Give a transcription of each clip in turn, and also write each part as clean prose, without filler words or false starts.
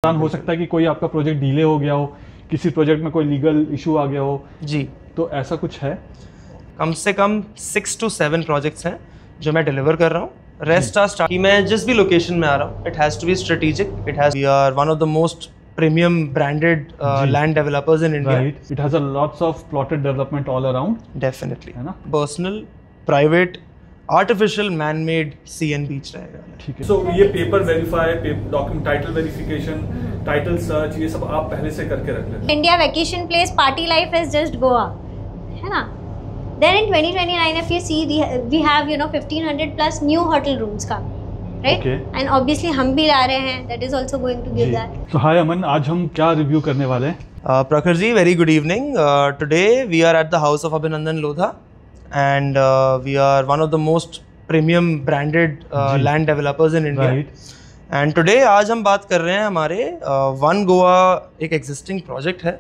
दौरान हो सकता है कि कोई आपका प्रोजेक्ट डिले हो गया हो, किसी प्रोजेक्ट में कोई लीगल इशू आ गया हो जी। तो ऐसा कुछ है? कम से कम 6 to 7 प्रोजेक्ट्स हैं जो मैं डिलीवर कर रहा हूँ। रेस्ट आर स्टार्ट कि मैं जिस भी लोकेशन में आ रहा हूँ, it has to be strategic, we are one of the most premium branded land developers in India. Right. It has a lots of plotted development all around. Definitely. है ना? Personal, private, artificial, man-made sea and beach रहेगा। ठीक है। So ये paper verify, document title verification, title search, ये सब आप पहले से करके रख लेते हैं। India vacation place, party life is just Goa, है ना? Then in 2029, if you see, we have 1500 plus new hotel rooms का. Right? Okay. And obviously हम भी ला रहे हैं, that is also going to give that. So hi Aman, आज हम क्या रिव्यू करने वाले हैं? Prakhar ji, very good evening. Today we are at the house of Abhinandan Lodha and we are one of the most premium branded land developers in India. Right. And today आज हम बात कर रहे हैं हमारे वन गोवा एक existing project है,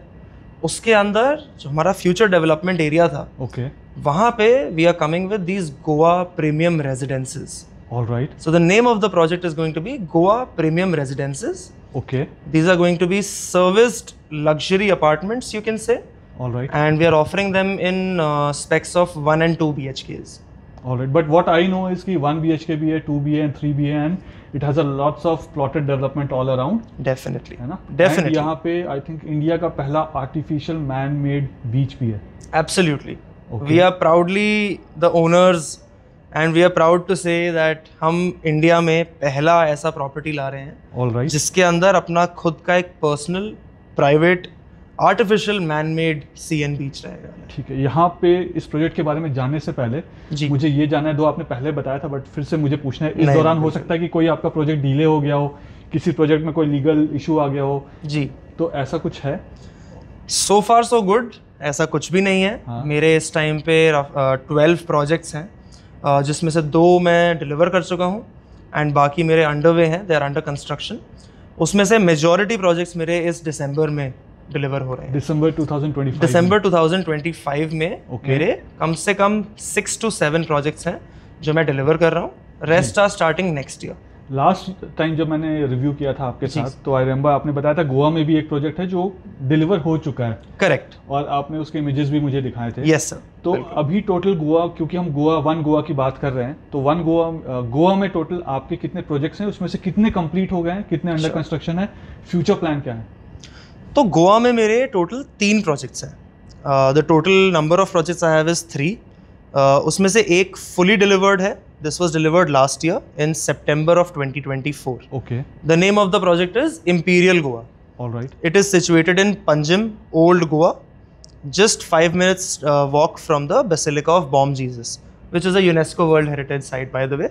उसके अंदर जो हमारा future development area था, Okay. वहाँ पे we are coming with these Goa premium residences. All right. So the name of the project is going to be Goa Premium Residences. Okay. These are going to be serviced luxury apartments, you can say. All right. And we are offering them in specs of 1 and 2 BHKs. All right. But what I know is कि 1 BHK भी है, 2 भी है and 3 भी है and it has a lots of plotted development all around. Definitely. है ना? Definitely. And यहाँ पे I think इंडिया का पहला artificial man-made beach भी है. Absolutely. Okay. We are proudly the owners and we are proud to say that हम India में पहला ऐसा प्रॉपर्टी ला रहे हैं All right. जिसके अंदर अपना खुद का एक personal private artificial man made sea and beach रहेगा। ठीक है। यहाँ पे इस प्रोजेक्ट के बारे में जानने से पहले जी। मुझे ये जानना है, दो आपने पहले बताया था बट फिर से मुझे पूछना है, इस नहीं, दौरान हो सकता है कि कोई आपका प्रोजेक्ट डिले हो गया हो, किसी प्रोजेक्ट में कोई लीगल इशू आ गया हो जी। तो ऐसा कुछ है? सो फार सो गुड, ऐसा कुछ भी नहीं है। हाँ। मेरे इस टाइम पे 12 प्रोजेक्ट्स हैं जिसमें से 2 मैं डिलीवर कर चुका हूँ एंड बाकी मेरे अंडरवे हैं, दे आर अंडर कंस्ट्रक्शन। उसमें से मेजॉरिटी प्रोजेक्ट्स मेरे इस दिसंबर में डिलीवर हो रहे हैं। दिसंबर 2025 दिसंबर 2025 में Okay. मेरे कम से कम 6 to 7 प्रोजेक्ट्स हैं जो मैं डिलीवर कर रहा हूँ। Rest are starting next year. Last time जब मैंने रिव्यू किया था आपके साथ तो आई रिमेंबर आपने बताया था गोवा में भी एक प्रोजेक्ट है जो डिलीवर हो चुका है। करेक्ट। और आपने उसके इमेजेस भी मुझे दिखाए थे। Yes sir. तो अभी टोटल गोवा, क्योंकि हम वन गोवा की बात कर रहे हैं, तो गोवा में टोटल आपके कितने प्रोजेक्ट्स हैं, उसमें से कितने कंप्लीट हो गए हैं, कितने अंडर कंस्ट्रक्शन है, फ्यूचर प्लान क्या है? तो गोवा में मेरे टोटल 3 प्रोजेक्ट्स हैं। The total number of projects I have is 3। उसमें से एक फुली डिलीवर्ड है। This was delivered last year in September of 2024. Okay. The name of the project is Imperial Goa. All right. It is situated in Panjim, Old Goa, just 5 minutes walk from the Basilica of Bom Jesus, which is a UNESCO World Heritage Site by the way.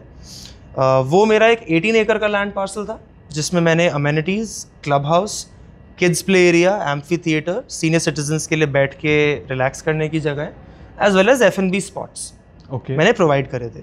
वो मेरा एक 18 एकड़ का land parcel था जिसमें मैंने amenities, clubhouse, kids play area, amphitheatre, senior citizens के लिए बैठ के रिलैक्स करने की जगह, as well as F&B spots मैंने प्रोवाइड करे थे।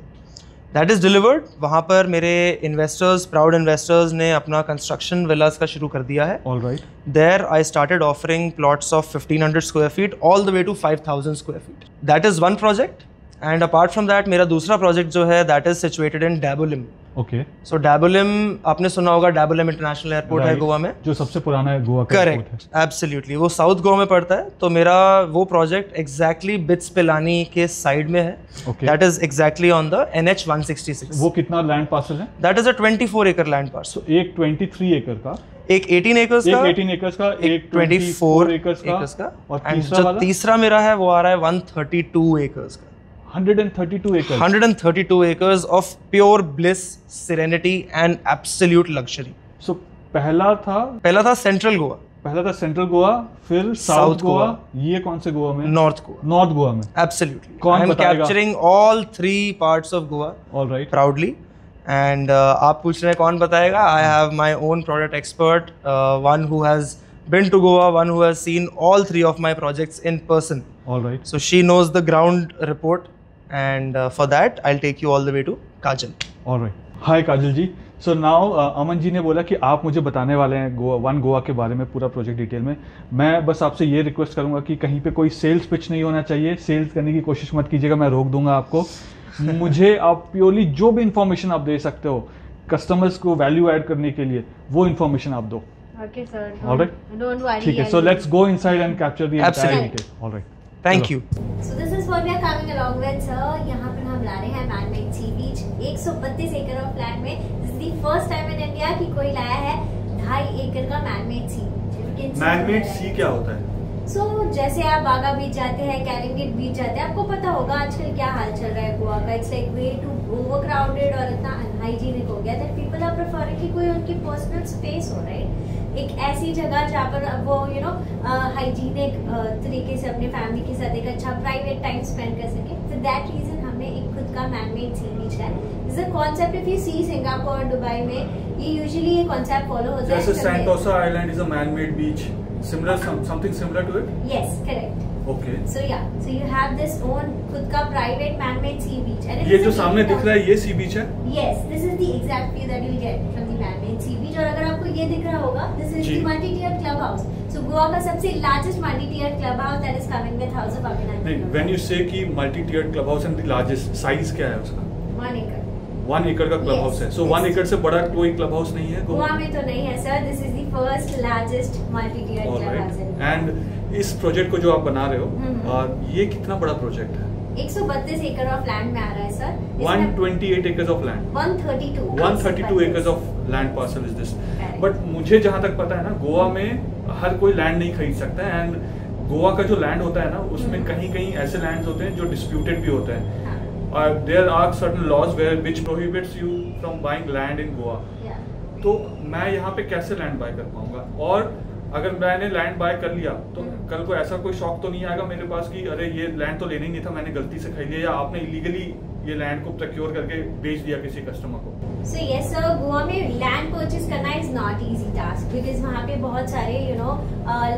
That is delivered. वहाँ पर मेरे इन्वेस्टर्स, प्राउड इन्वेस्टर्स ने अपना कंस्ट्रक्शन विलास का शुरू कर दिया है। All right. There I started offering plots of 1500 square feet all the way to 5000 square feet. That is one project. And apart from that, मेरा दूसरा project जो है that is situated in Dabolim. Okay. So Dabolim, आपने सुना होगा Dabolim international airport है गोवा में, जो सबसे पुराना है गोवा का एयरपोर्ट है। Correct, absolutely. वो साउथ गोवा में पड़ता है। तो मेरा वो प्रोजेक्ट एग्जैक्टली बिट्स पिलानी के साइड में है। Okay. That is exactly on the NH 166। वो कितना लैंड पार्सल है? दैट इज अ 24 एकड़ लैंड पार्सल। तो एक 23 एकड़ का, एक 18 एकर्स का, एक 18 एकर्स का, एक 24 एकर्स का, और एंड तीसरा जो वाला तीसरा मेरा है वो आ रहा है 132 एकर्स का। 132 एकड़। 132 acres of pure bliss, serenity and absolute luxury. सो पहला था सेंट्रल गोवा, फिर साउथ गोवा, ये कौन से गोवा में? नॉर्थ गोवा में। Absolutely. कौन I am बताएगा? capturing all 3 parts of Goa All right. proudly. And आप पूछ रहे हैं कौन बताएगा? I have my own product expert, one who has been to Goa, one who has seen all 3 of my projects in person. All right. So she knows the ground report. And for that, I'll take you all the way to Kajal. All right. Hi Kajal ji. So now अमन जी ने बोला कि आप मुझे बताने वाले हैं गोवा के बारे में पूरा प्रोजेक्ट डिटेल में। मैं बस आपसे ये रिक्वेस्ट करूंगा कि कहीं पे कोई सेल्स पिच नहीं होना चाहिए, सेल्स करने की कोशिश मत कीजिएगा, मैं रोक दूंगा आपको। मुझे आप प्योरली जो भी इंफॉर्मेशन आप दे सकते हो कस्टमर्स को वैल्यू ऐड करने के लिए, वो इन्फॉर्मेशन आप दो। Okay, sir. All right. Don't worry. ठीक है, so let's go inside and capture the entire Absolutely. detail. All right. Thank you. So this is what we are coming along with, sir. यहाँ पर हम ला रहे हैं man-made sea beach 132 एकड़ of land में. This is the first time in India कि कोई लाया है 2.5 एकड़ का man-made sea beach. Man-made sea क्या होता है? So जैसे आप बागा बीच जाते हैं, कैलिंगेट बीच जाते हैं, आपको पता होगा आजकल क्या हाल चल रहा है गोवा का. It's like way too overcrowded और इतना अनहाइजीनिक हो गया दैट पीपल आर प्रेफरिंग कि कोई उनकी पर्सनल स्पेस हो, राइट. एक ऐसी जगह जहाँ पर वो हाइजीनिक तरीके से अपने फैमिली के साथ एक अच्छा प्राइवेट टाइम स्पेंड कर सके. फॉर दैट रीजन हमने एक खुद का मैन-मेड सी बीच है. This is a concept if you see Singapore, Dubai में ये यूजुअली ये कॉन्सेप्ट फॉलो होता है. जैसे Sentosa island is a man-made beach. Similar, something similar to it? Yes, correct. Okay. So yeah, so you have this own खुद का private man-made sea beach. And ये जो सामने दिख रहा है ये सी बीच है? Yes, this is the exact view that you'll get from the man-made sea beach. और अगर आपको ये दिख रहा होगा, this is the multi-tiered clubhouse. So Goa का सबसे largest multi-tiered clubhouse that is coming with House of Abhinandan. नहीं, when you say कि multi-tiered clubhouse and the largest size क्या है उसका? 1 acre. 1 एकड़ का क्लब हाउस है. सो 1 एकड़ से बड़ा कोई क्लब हाउस नहीं है गोवा में तो नहीं है sir. This is the first largest multi-tier club house in. And इस प्रोजेक्ट को जो आप बना रहे हो, ये कितना बड़ा प्रोजेक्ट है? 132 एकड़ ऑफ लैंड में आ रहा है sir. 128 acres of land. 132 acres of land parcel is this. But मुझे जहाँ तक पता है ना, गोवा में हर कोई लैंड नहीं खरीद सकता है. एंड गोवा का जो लैंड होता है ना, उसमें कहीं कहीं ऐसे लैंड होते हैं जो डिस्प्यूटेड भी होते हैं. There are certain laws which prohibits you from buying land in Goa. तो मैं यहाँ पे कैसे लैंड बाय कर पाऊंगा? और अगर मैंने लैंड बाय कर लिया तो कल को ऐसा कोई शौक तो नहीं आएगा मेरे पास कि अरे ये लैंड तो लेना ही नहीं था, मैंने गलती से खरीद लिया, या आपने इलीगली ये लैंड को प्रोक्योर करके बेच दिया किसी कस्टमर को. So yes sir, गोवा में लैंड परचेज करना is not easy task because वहाँ पे बहुत सारे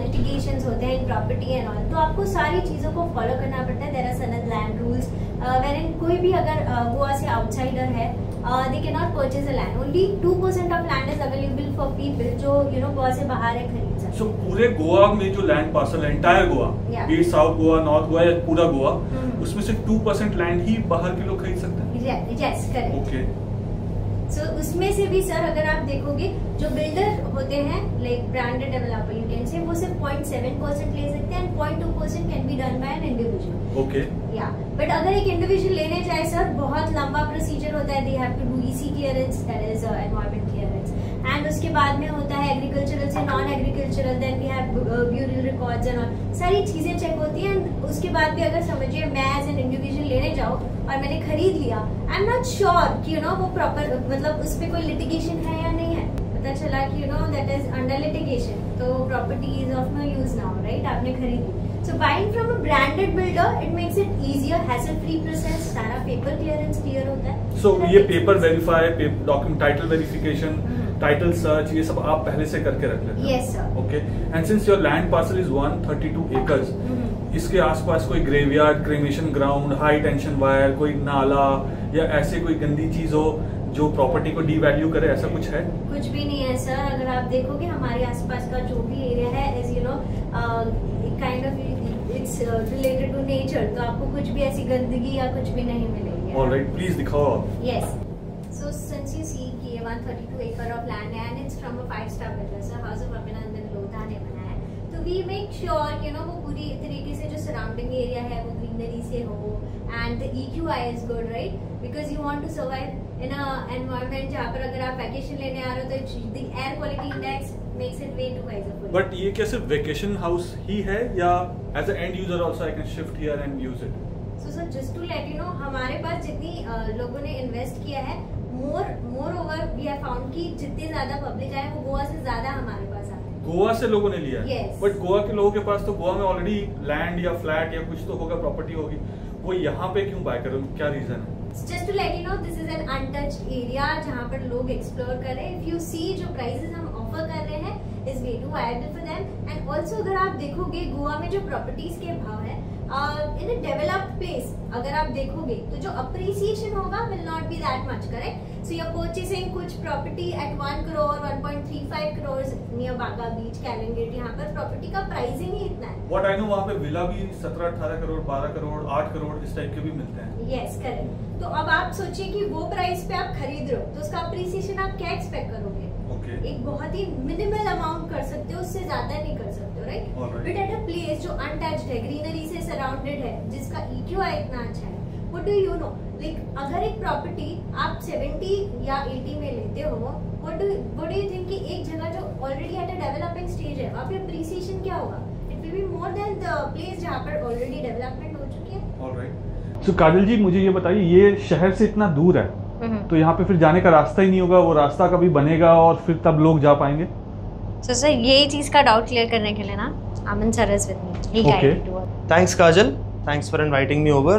लिटिगेशंस होते हैं इन प्रॉपर्टी एंड ऑल. तो आपको सारी चीजों को फॉलो करना पड़ता है. There are certain land rules wherein कोई भी अगर गोवा से आउटसाइडर है, they cannot purchase a land. Only 2% of land is available for people जो गोवा से बाहर है खरीद सकते. So पूरे गोवा में जो लैंड पार्सल है, entire Goa, B it south Goa, north Goa या पूरा गोवा, उसमें से 2% लैंड ही बाहर के लोग खरीद सकते हैं. Yes, correct. Okay. So उसमें से भी सर अगर आप देखोगे जो बिल्डर होते हैं like branded developer you can से, वो सिर्फ 0.7% ले सकते हैं. 0.2% can be done by an individual. Okay. या बट अगर एक इंडिविजुअल लेने जाए सर, बहुत लंबा प्रोसीजर होता है. They have to do EC clearance, that is environment clearance, and उसके बाद में होता है एग्रीकल्चरल से non agricultural, then we have bureau records and all, सारी चीजें चेक होती हैं. उसके बाद भी अगर समझिए मैं एज एन इंडिविजुअल लेने जाऊँ और मैंने खरीद लिया, आई एम नॉट श्योर कि वो प्रॉपर मतलब उस पर कोई लिटिगेशन है या नहीं है. पता चला कि दैट इज अंडर लिटिगेशन, तो property is of no use now, right. आपने खरीदी. So buying from a branded builder, it makes it easier, hassle-free process. सारा paper clearance clear होता है. So ये paper verify, document title verification, title search, ये सब आप पहले से करके रख लेते हैं. Yes sir. Okay. And since your land parcel is 132 acres, इसके आसपास कोई graveyard, cremation ground, high tension wire, कोई नाला या ऐसे कोई गंदी चीज हो जो प्रॉपर्टी को डीवैल्यू करे, ऐसा कुछ है? कुछ भी नहीं है सर. अगर आप देखोगे हमारे आसपास का जो भी एरिया है is kind of it's related to nature, तो आपको कुछ भी ऐसी गंदगी या कुछ भी नहीं मिलेगी. ऑलराइट, प्लीज दिखाओ. Yes. So since you see कि ये 132 एकड़ ऑफ लैंड है and it's from a 5-star builder sir, house of अभिनंदन लोधा ने बनाया है. तो वी मेक श्योर वो पूरी तरीके से जो सराउंडिंग एरिया है वो ग्रीनरी से हो, and the EQI is good, right, because you want to survive in a environment जहाँ पर अगर आप वैकेशन लेने आ रहे हो तो the air quality index makes it way too wiser. But ये क्या सिर्फ वेकेशन हाउस ही है या as a end user also I can shift here and use it? So sir, just to let you know, हमारे पास जितनी लोगों ने इन्वेस्ट किया है, moreover we have found कि जितने ज्यादा पब्लिक आए वो गोवा से ज्यादा हमारे पास आते हैं. गोवा से लोगों ने लिया है? Yes. बट गोवा के लोगों के पास तो गोवा में ऑलरेडी लैंड या फ्लैट या कुछ तो होगा, प्रॉपर्टी होगी, वो यहाँ पे क्यों बाय करें? क्या रीजन है? Just to let you know, this is an untouched area जहाँ पर लोग एक्सप्लोर कर रहे हैं. If you see जो प्राइसेस हम ऑफर कर रहे हैं is way too viable for them. And also अगर आप देखोगे गोवा में जो प्रॉपर्टीज के भाव है इन अ डेवलप्ड प्लेस, अगर आप देखोगे तो जो अप्रिसिएशन होगा will not be that much, correct. So you are purchasing कुछ property at 1 crore 1.35 crores near Baga beach, कैलिंगेट, यहाँ पर प्रॉपर्टी का प्राइसिंग ही इतना है. व्हाट आई नो वहाँ पे विला भी 17-18 करोड़ 12 करोड़ 8 करोड़ इस टाइप के भी मिलते हैं. Yes, correct. तो अब आप सोचिए कि वो प्राइस पे आप खरीद रहे हो तो उसका अप्रिसिएशन आप क्या एक्सपेक्ट करोगे? Okay. एक बहुत ही मिनिमल अमाउंट कर सकते हो, उससे ज्यादा नहीं कर सकते हो, right? Alright. But at a place जो अनटच्ड है, ग्रीनरी से सराउंडेड है, जिसका EQI इतना अच्छा है, what do you know, like अगर एक प्रॉपर्टी आप 70 या 80 में लेते हो, व्हाट डू यू थिंक कि एक जगह जो already at a developing stage है, वहाँ पे अप्रिसिएशन क्या होगा? It will be more than the place जहाँ पर ऑलरेडी डेवलपमेंट हो चुकी है। ऑलराइट। सो काजल जी, मुझे ये बताइए, ये शहर से इतना दूर है, तो यहाँ पे फिर जाने का रास्ता ही नहीं होगा, वो रास्ता कभी बनेगा और फिर तब लोग जा पाएंगे? So sir, यही चीज का डाउट क्लियर करने के लिए ना Aman sir is with me. He Okay. guided to us. Thanks, Kajal. Thanks for inviting me over.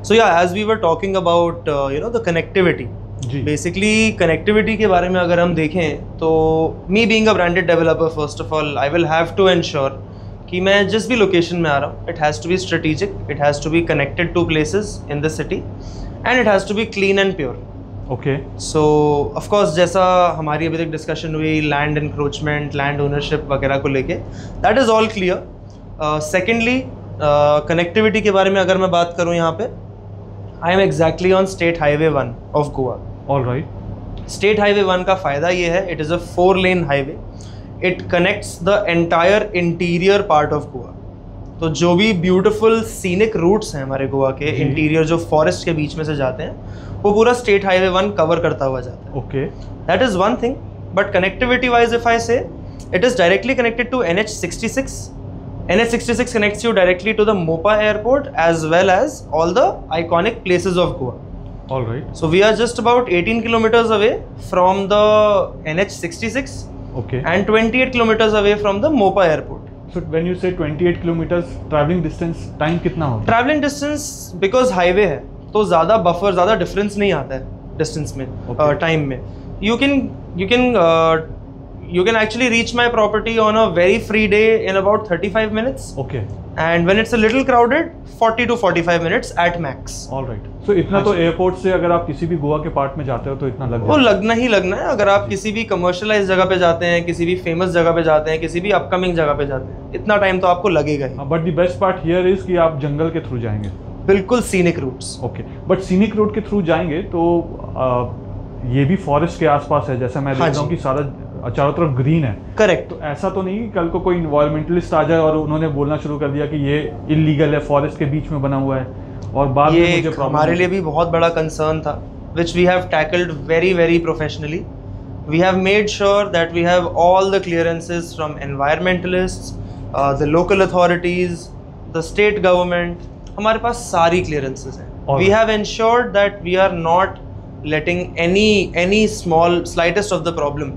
So yeah, as we were talking about, the connectivity. Ji. Basically, connectivity के बारे में अगर हम देखें तो me being a branded developer, first of all, I will have to ensure कि मैं जिस भी लोकेशन में आ रहा हूँ, it has to be strategic, it has to be connected to places in the city, and it has to be clean and pure. Okay. So of course जैसा हमारी अभी तक डिस्कशन हुई लैंड इंक्रोचमेंट, लैंड ओनरशिप वगैरह को लेके, that is all clear. Secondly, connectivity के बारे में अगर मैं बात करूँ यहाँ पे, I am exactly on state highway 1 of Goa. Alright. State highway 1 का फ़ायदा ये है, it is a 4-lane highway, it connects the entire interior part of Goa. तो जो भी ब्यूटीफुल सीनिक रूट्स हैं हमारे गोवा के इंटीरियर, जो फॉरेस्ट के बीच में से जाते हैं, वो पूरा स्टेट हाईवे 1 कवर करता हुआ जाता है। Okay. That is one thing, but connectivity wise if I say, it is directly connected to NH66. NH66 connects you directly to the Mopa airport as well as all the iconic places of Goa. Alright. So we are just about 18 kilometers away from the NH66 okay. and 28 kilometers away from the Mopa airport. So when you से 28 kilometres, travelling distance time कितना होगा? Travelling distance, because highway है तो ज़्यादा buffer, ज़्यादा difference नहीं आता है डिस्टेंस में, टाइम में। You can actually reach my property on a very free day in about 35 minutes. Okay. And when it's a little crowded, 40 to 45 minutes at max. Alright. So इतना तो airport से अगर आप किसी भी गोवा के पार्ट में जाते हो तो इतना लग वो जाता है? लगना ही लगना है। अगर आप किसी भी कमर्शलाइज जगह पे जाते हैं, किसी भी फेमस जगह पे जाते हैं, किसी भी अपकमिंग जगह पे जाते हैं, इतना टाइम तो आपको लगेगा ही। But the best part here is कि आप जंगल के थ्रू जाएंगे। बिल्कुल scenic routes. Okay. But scenic road के थ्रू जाएंगे तो ये भी फॉरेस्ट के आसपास है, जैसा मैं देख रहा हूँ कि सारा चारों तरफ ग्रीन है। करेक्ट। तो ऐसा तो नहीं कि कल को कोई इन्वायरमेंटलिस्ट आ जाए और उन्होंने बोलना शुरू कर दिया कि ये इलीगल है, फॉरेस्ट के बीच में बना हुआ है, और बाद में मुझे प्रॉब्लम? हमारे लिए भी बहुत बड़ा कंसर्न था, which we have tackled very very professionally. We have made sure that we have all the clearances from environmentalists, the local authorities, the state government. हमारे पास सारी clearances हैं। We have ensured that we are not letting any small slightest of the problem,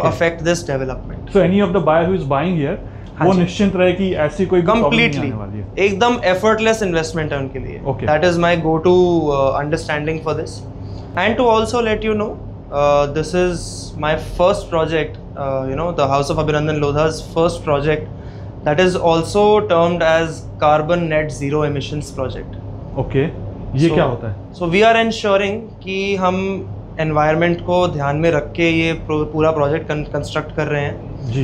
affect this development. So any of the buyer who is buying here, वो निश्चिंत रहे कि ऐसी कोई problem नहीं Completely, आने वाली है। एकदम effortless investment है उनके लिए। Okay. That is my go-to understanding for this. And to also let you know, this is my first project, the House of Abhinandan Lodha's first project, that is also termed as carbon net zero emissions project. Okay. ये क्या होता है? So we are ensuring कि हम environment को ध्यान में रख के ये पूरा project कंस्ट्रक्ट कर रहे हैं जी।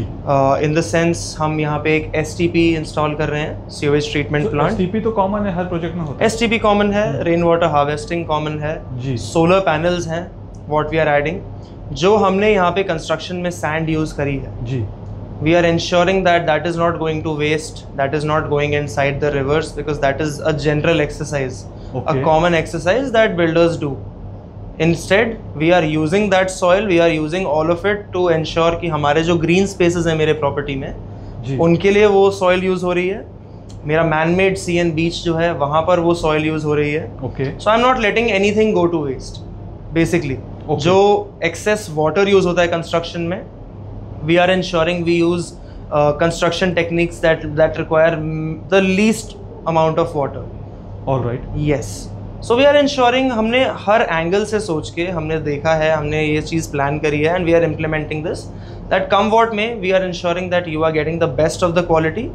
इन द सेंस हम यहाँ पे एक STP इंस्टॉल कर रहे हैं, सीवेज ट्रीटमेंट प्लांट। STP तो कॉमन है, हर प्रोजेक्ट में होता है। STP कॉमन है, रेन वाटर हार्वेस्टिंग कॉमन है जी। सोलर पैनल्स हैं व्हाट वी आर एडिंग, जो हमने यहाँ पे कंस्ट्रक्शन में सैंड यूज़ करी है। जी। We are ensuring that that is not going to waste, that is not going inside the rivers, because that is a general exercise, Okay. a common exercise that builders do. Instead, we are using that soil, we are using all of it to ensure कि हमारे जो green spaces हैं मेरे property में, जी। उनके लिए वो soil use हो रही है। मेरा man-made sea and beach जो है वहाँ पर वो soil use हो रही है। Okay. So I'm not letting anything go to waste, basically. Okay. जो excess water use होता है construction में, we are ensuring we use construction techniques that require the least amount of water. Alright. Yes. So we are ensuring, हमने हर angle से सोच के हमने देखा है, हमने ये चीज़ प्लान करी है, and we are implementing this, that come what may, we are ensuring that you are getting the best of the quality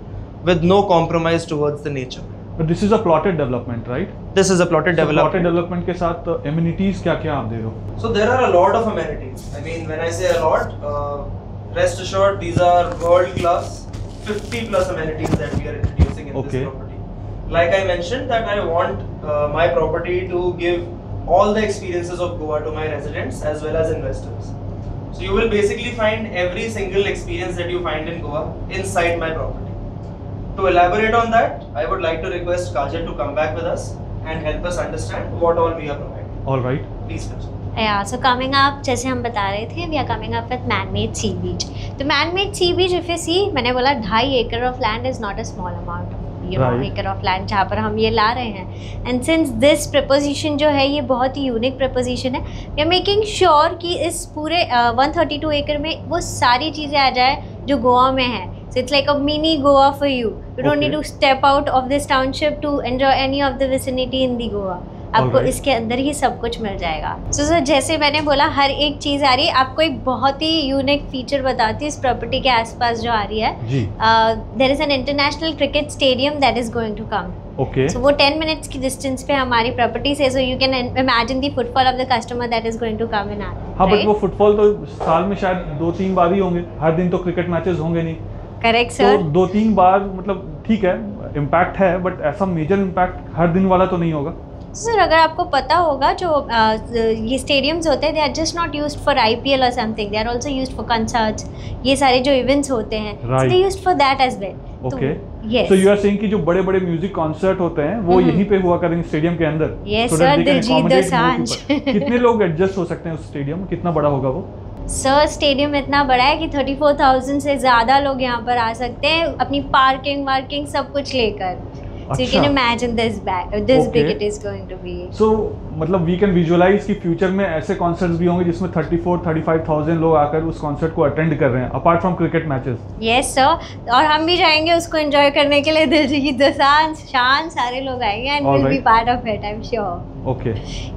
with no compromise towards the nature. But this is a plotted development, right? This is a plotted So development. plotted development के साथ amenities क्या-क्या आप दे रहे हो? So there are a lot of amenities. I mean, when I say a lot, rest assured these are world class, 50 plus amenities that we are introducing in Okay. this property. Like I mentioned, that I want my property to give all the experiences of Goa to my residents as well as investors. So you will basically find every single experience that you find in Goa inside my property. To elaborate on that, I would like to request Kajal to come back with us and help us understand what all we are providing. All right. Please, Kajal. Yeah, so coming up, जैसे हम बता रहे थे, we are coming up with man-made sea beach. तो man-made sea beach, if you see, मैंने बोला 2.5 acre of land is not a small amount of acre of land जहाँ पर हम ये ला रहे हैं. And since this proposition जो है ये बहुत ही unique proposition है, we are making sure कि इस पूरे 132 acre में वो सारी चीज़ें आ जाए जो गोवा में है. So it's like a mini Goa for you. You don't need to step out of this township to enjoy any of the vicinity in the Goa. आपको इसके अंदर ही सब कुछ मिल जाएगा. सो सर जैसे मैंने बोला हर एक चीज़ आ रही है. आपको एक बहुत ही यूनिक फीचर बताती हूँ इस प्रॉपर्टी के आसपास जो आ रही है. There is an international cricket stadium that is going to come. Okay. So वो 10 मिनट्स की डिस्टेंस पे हमारी प्रॉपर्टी से. So you can imagine the footfall of the customer that is going to come in. हाँ but वो footfall तो साल में शायद 2-3 बार ही होंगे. हर दिन तो क्रिकेट मैचेस होंगे नहीं. Correct sir. तो 2-3 बार मतलब ठीक है इम्पैक्ट है बट ऐसा मेजर इम्पैक्ट हर दिन वाला तो नहीं होगा. सर अगर आपको पता होगा जो ये स्टेडियम्स होते हैं they are just not used for IPL और something. They are also used for concerts. ये सारे जो इवेंट्स होते हैं they used for that as well. Okay. So you are saying कि जो बड़े-बड़े म्यूजिक कॉन्सर्ट होते हैं वो यहीं पे हुआ करेंगे स्टेडियम के अंदर. Yes sir. दिलजीत दोसांझ. कितने लोग एडजस्ट हो सकते हैं उस स्टेडियम में? कितना बड़ा होगा वो? सर स्टेडियम इतना बड़ा है कि 34,000 से ज़्यादा लोग यहाँ पर आ सकते हैं अपनी पार्किंग सब कुछ लेकर. So you can imagine this big it is going to be. So मतलब we can visualize कि फ्यूचर में ऐसे कॉन्सर्ट्स भी होंगे जिसमें 34-35,000 लोग आकर उस कॉन्सर्ट को अटेंड कर रहे हैं apart from cricket matches. Yes sir. और हम भी जाएंगे उसको एंजॉय करने के लिए. दिलजीत दोसांझ शान सारे लोग आएंगे and will be part of it I am sure. Okay.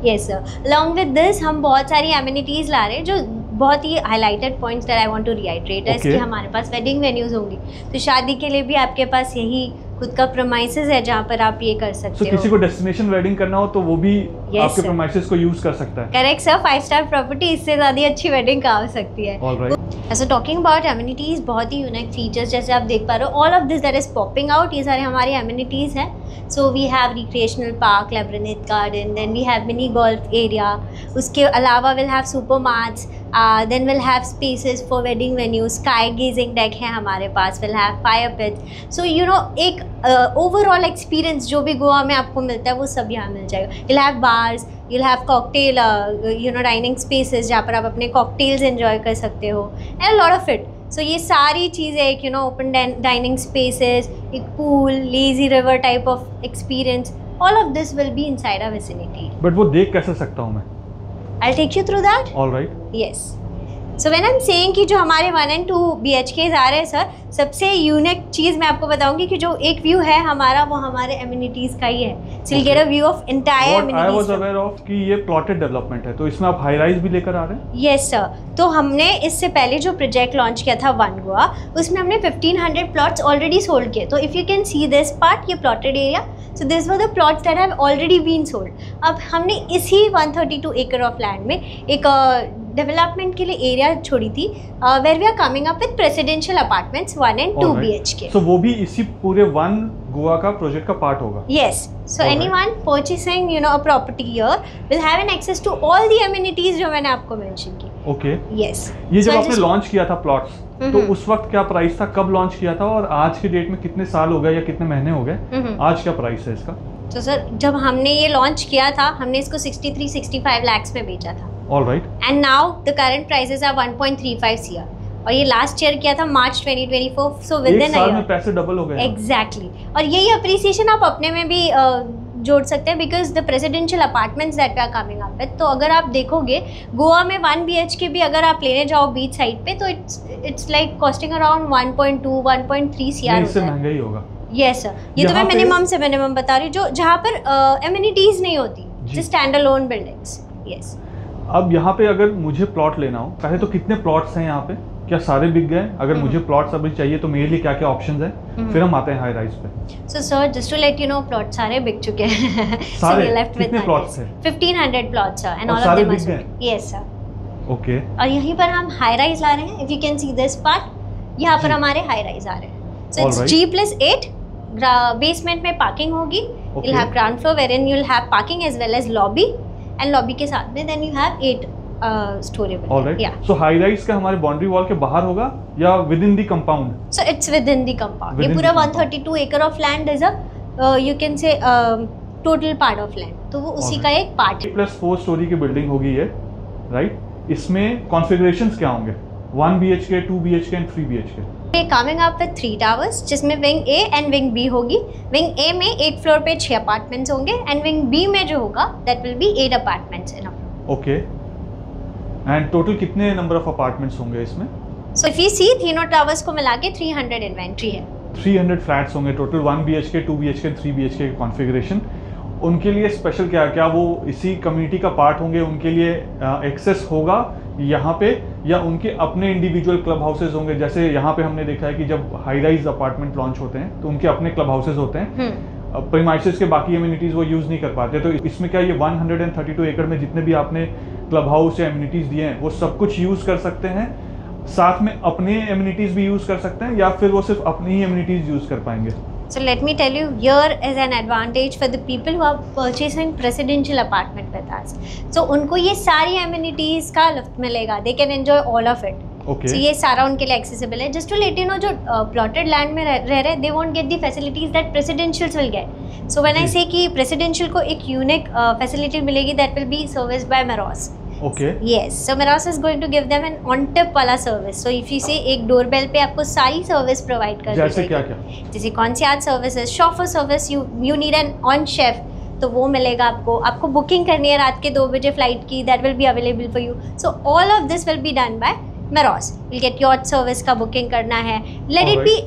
Yes sir. Along with this हम बहुत सारी एमिनिटीज़ ला रहे हैं जो बहुत ही highlighted points that I want to reiterate है. इसके हमारे पास वेडिंग वेन्यूज होंगी तो शादी के लिए भी आपके पास यही खुद का प्रोमाइसेस है जहाँ पर आप ये कर सकते हो. किसी को डेस्टिनेशन वेडिंग करना हो तो वो भी आपके प्रोमाइसेस को यूज कर सकता है. Correct sir. 5 स्टार प्रॉपर्टी इससे ज़्यादा अच्छी वेडिंग कहाँ हो सकती है. ऐसा टॉकिंग अबाउट एमिनिटीज़ बहुत ही यूनिक फीचर्स जैसे आप देख पा रहे हो all of this that is popping out. ये सारे हमारी एमिनिटीज़ हैं. So we have recreational park, labyrinth garden, then we have mini golf area. उसके अलावा will have super marts. Then will have spaces for wedding venue. Sky gazing deck है हमारे पास. Will have fire pits. So you know एक overall experience जो भी गोवा में आपको मिलता है वो सब यहाँ मिल जाएगा. you'll have bars, you'll have cocktail dining spaces जहाँ पर आप अपने कॉकटेल्स एंजॉय कर सकते हो and a lot of it. So ये सारी चीज़ें एक ओपन डाइनिंग स्पेसेस, एक pool, lazy river type of experience, all of this will be inside our vicinity. But वो देख कैसे सकता हूँ मैं? I'll take you through that. All right. Yes. So when I'm saying कि जो हमारे 1 and 2 BHKs आ रहे हैं सर, सबसे यूनिक चीज़ मैं आपको बताऊंगी कि जो एक व्यू है हमारा वो हमारे एमिनिटीज़ का ही है. So you'll get a view of entire amenities. I was aware of कि ये प्लॉटेड डेवलपमेंट है तो इसमें आप हाई राइज भी लेकर आ रहे हैं? Yes sir. तो हमने इससे पहले जो प्रोजेक्ट लॉन्च किया था वन गोवा उसमें हमने 1500 प्लॉट्स ऑलरेडी सोल्ड किए. तो if you can see this part, ये plotted area. So these were the plots that have already been sold. अब हमने इसी 132 acre of land में एक डेवलपमेंट के लिए एरिया छोड़ी थी where we are coming up with presidential apartments 1 and 2 BHK. So वो भी इसी पूरे वन गोवा का प्रोजेक्ट का पार्ट होगा? Yes. So anyone purchasing a property here will have an access to all the amenities जो मैंने आपको मेंशन की. Okay. Yes. ये जब आपने लॉन्च किया था प्लॉट्स तो उस वक्त क्या प्राइस था, कब लॉन्च किया था और आज के डेट में कितने साल हो गए या कितने महीने हो गए, आज क्या प्राइस है इसका? तो सर जब हमने ये लॉन्च किया था हमने इसको 63-65 lakhs में बेचा था. All right. And now the current prices are 1.35 CR. और ये लास्ट ईयर किया था मार्च 2024. सो विद इन साल में पैसे डबल हो गए. एग्जैक्टली. और यही अप्रिसिएशन आप अपने में भी जोड़ सकते हैं because the presidential apartments that we are coming up with. तो अगर आप देखोगे गोवा में 1 BHK भी अगर आप लेने जाओ बीच साइड पे तो it's like costing around 1.2-1.3 CR. इससे महंगा ही होगा. Yes sir. ये तो मैं मिनिमम से मिनिमम बता रही हूँ जो जहाँ पर एमिनिटीज नहीं होती, जो स्टैंड अलोन बिल्डिंग्स. यस. अब यहाँ पे अगर मुझे प्लॉट लेना हो, पहले तो कितने प्लॉट्स हैं यहाँ पे, क्या सारे बिक गए? अगर मुझे प्लॉट्स अभी चाहिए तो मेरे लिए क्या क्या ऑप्शंस हैं? फिर हम आते हैं हाई राइज पे. So sir just to let you know plot सारे बिक चुके हैं. सारे कितने प्लॉट्स हैं? 1500 plots sir and all of them are. Yes sir. Okay. और यहीं पर हम हाई राइज ला रहे हैं. If you can see this part, यहाँ पर हमारे हाई राइज आ रहे हैं. So it's G+8. बेसमेंट में पार्किंग होगी. you'll have ground floor wherein you'll have parking as well as lobby and lobby के साथ में then you have 8 storable. Alright, so high rise का हमारे बाउंड्री वॉल के बाहर होगा या with in the compound? So it's with in the compound. ये पूरा 132 एकड़ of land is a you can से टोटल पार्ट ऑफ लैंड, तो वो उसी का एक पार्ट है। +4 स्टोरी की बिल्डिंग होगी ये, राइट? इसमें कॉन्फ़िगरेशंस क्या होंगे? 1 BHK, 2 BHK and 3 BHK? Coming up with 3 towers, जिसमें wing A and wing B होगी। विंग ए में एक फ्लोर पे 6 अपार्टमेंट्स होंगे एंड विंग बी में जो होगा that will B 8 apartments in a floor. Okay, and total कितने नंबर ऑफ अपार्टमेंट्स होंगे इसमें? सो इफ यू सी तीनों टावर्स को मिला के 300 इन्वेंट्री है। 300 फ्लैट्स होंगे टोटल, 1 BHK, 2 BHK, 3 BHK के कॉन्फ़िगरेशन। उनके लिए स्पेशल क्या वो इसी कम्युनिटी का पार्ट होंगे? उनके लिए एक्सेस होगा यहाँ पे, या उनके अपने इंडिविजुअल क्लब हाउसेज होंगे? जैसे यहाँ पे हमने देखा है कि जब हाई राइज अपार्टमेंट लॉन्च होते हैं तो उनके अपने क्लब हाउसेज होते हैं, प्रीमाइसेस के बाकी एम्यूनिटीज वो यूज़ नहीं कर पाते। तो इसमें क्या ये 132 एकड़ में जितने भी आपने क्लब हाउस या एम्यूनिटीज दिए हैं वो सब कुछ यूज़ कर सकते हैं, साथ में अपने एम्यूनिटीज भी यूज़ कर सकते हैं, या फिर वो सिर्फ अपनी ही एम्यूनिटीज यूज़ कर पाएंगे? So let me tell you, here is an advantage for the people who are purchasing presidential apartment with us. So उनको ये सारी amenities का लुत्फ मिलेगा, they can enjoy all of it. Okay. So ये सारा उनके लिए accessible है. Just to let you know, जो plotted land में रह रहे, they won't get the facilities that presidentials will get. So when I say कि presidential को एक unique facility मिलेगी, that will be serviced by Meros. Okay. Yes, so Meros is going to give them an on-tip वाला service. So if you say एक doorbell पे आपको सारी service provide कर दी जैसे क्या? जैसे concierge services, chauffeur service, you need an on chef, तो वो मिलेगा आपको बुकिंग करनी है रात के 2 बजे फ्लाइट की, that will be available for you. So all of this will be done by Meros. Will get yacht service का बुकिंग करना है, let it be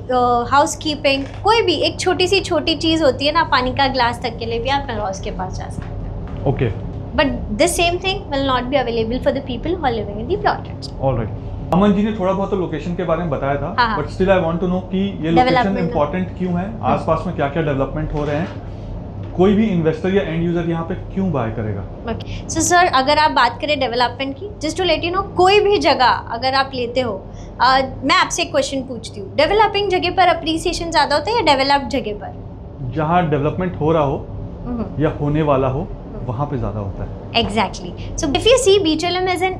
house keeping, कोई भी एक छोटी चीज़ होती है ना, पानी का ग्लास तक के लिए भी आप Meros के पास जा सकते हैं। Okay, But this same thing will not be available for the people who are living in the plotted. Alright. Aman ji ने थोड़ा बहुत तो लोकेशन के बारे में बताया था, हाँ। But still I want to know कि ये लोकेशन इंपॉर्टेंट क्यों है, आसपास में क्या क्या डेवलपमेंट हो रहे हैं, कोई भी इन्वेस्टर या एंड यूजर यहाँ पे क्यों बाय करेगा? Okay. So सर, अगर आप बात करें डेवलपमेंट की, just to let you know, कोई भी जगह अगर आप लेते हो, मैं आपसे एक क्वेश्चन पूछती हूँ, डेवलपिंग जगह पर अप्रिसिएशन ज़्यादा होता है या डेवलप्ड जगह पर? जहाँ डेवलपमेंट हो रहा हो या होने वाला हो वहाँ पे ज़्यादा होता है। Exactly. So if you see बीचलम is in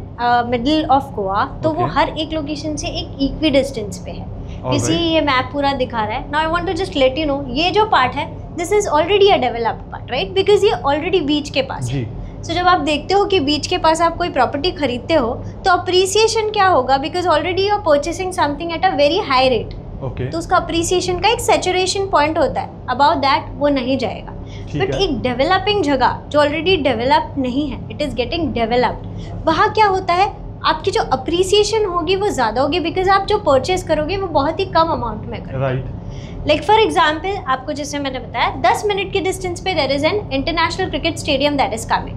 middle of Goa, तो वो Okay. हर एक लोकेशन से एक इक्वी डिस्टेंस पे है। Alright. इसी ये मैप पूरा दिखा रहा है। Now I want to just let you know, ये जो पार्ट है this is already a developed part, right? Because ये ऑलरेडी बीच के पास है। जी। सो जब आप देखते हो कि बीच के पास आप कोई प्रॉपर्टी खरीदते हो तो अप्रिसिएशन क्या होगा, because already you are purchasing something at a very high rate, okay, तो उसका अप्रिसिएशन का एक सैचुरेशन पॉइंट होता है, अबाउट दैट वो नहीं जाएगा। ठीक बट है। एक डेवलपिंग जगह जो ऑलरेडी डेवलप्ड नहीं है, इट इज़ गेटिंग डेवलप्ड, वहाँ क्या होता है, आपकी जो अप्रिसिएशन होगी वो ज़्यादा होगी, बिकॉज आप जो परचेस करोगे वो बहुत ही कम अमाउंट में करोगे। राइट। लाइक फॉर एग्जाम्पल, आपको जैसे मैंने बताया 10 मिनट के डिस्टेंस पे there is an international cricket stadium that is coming,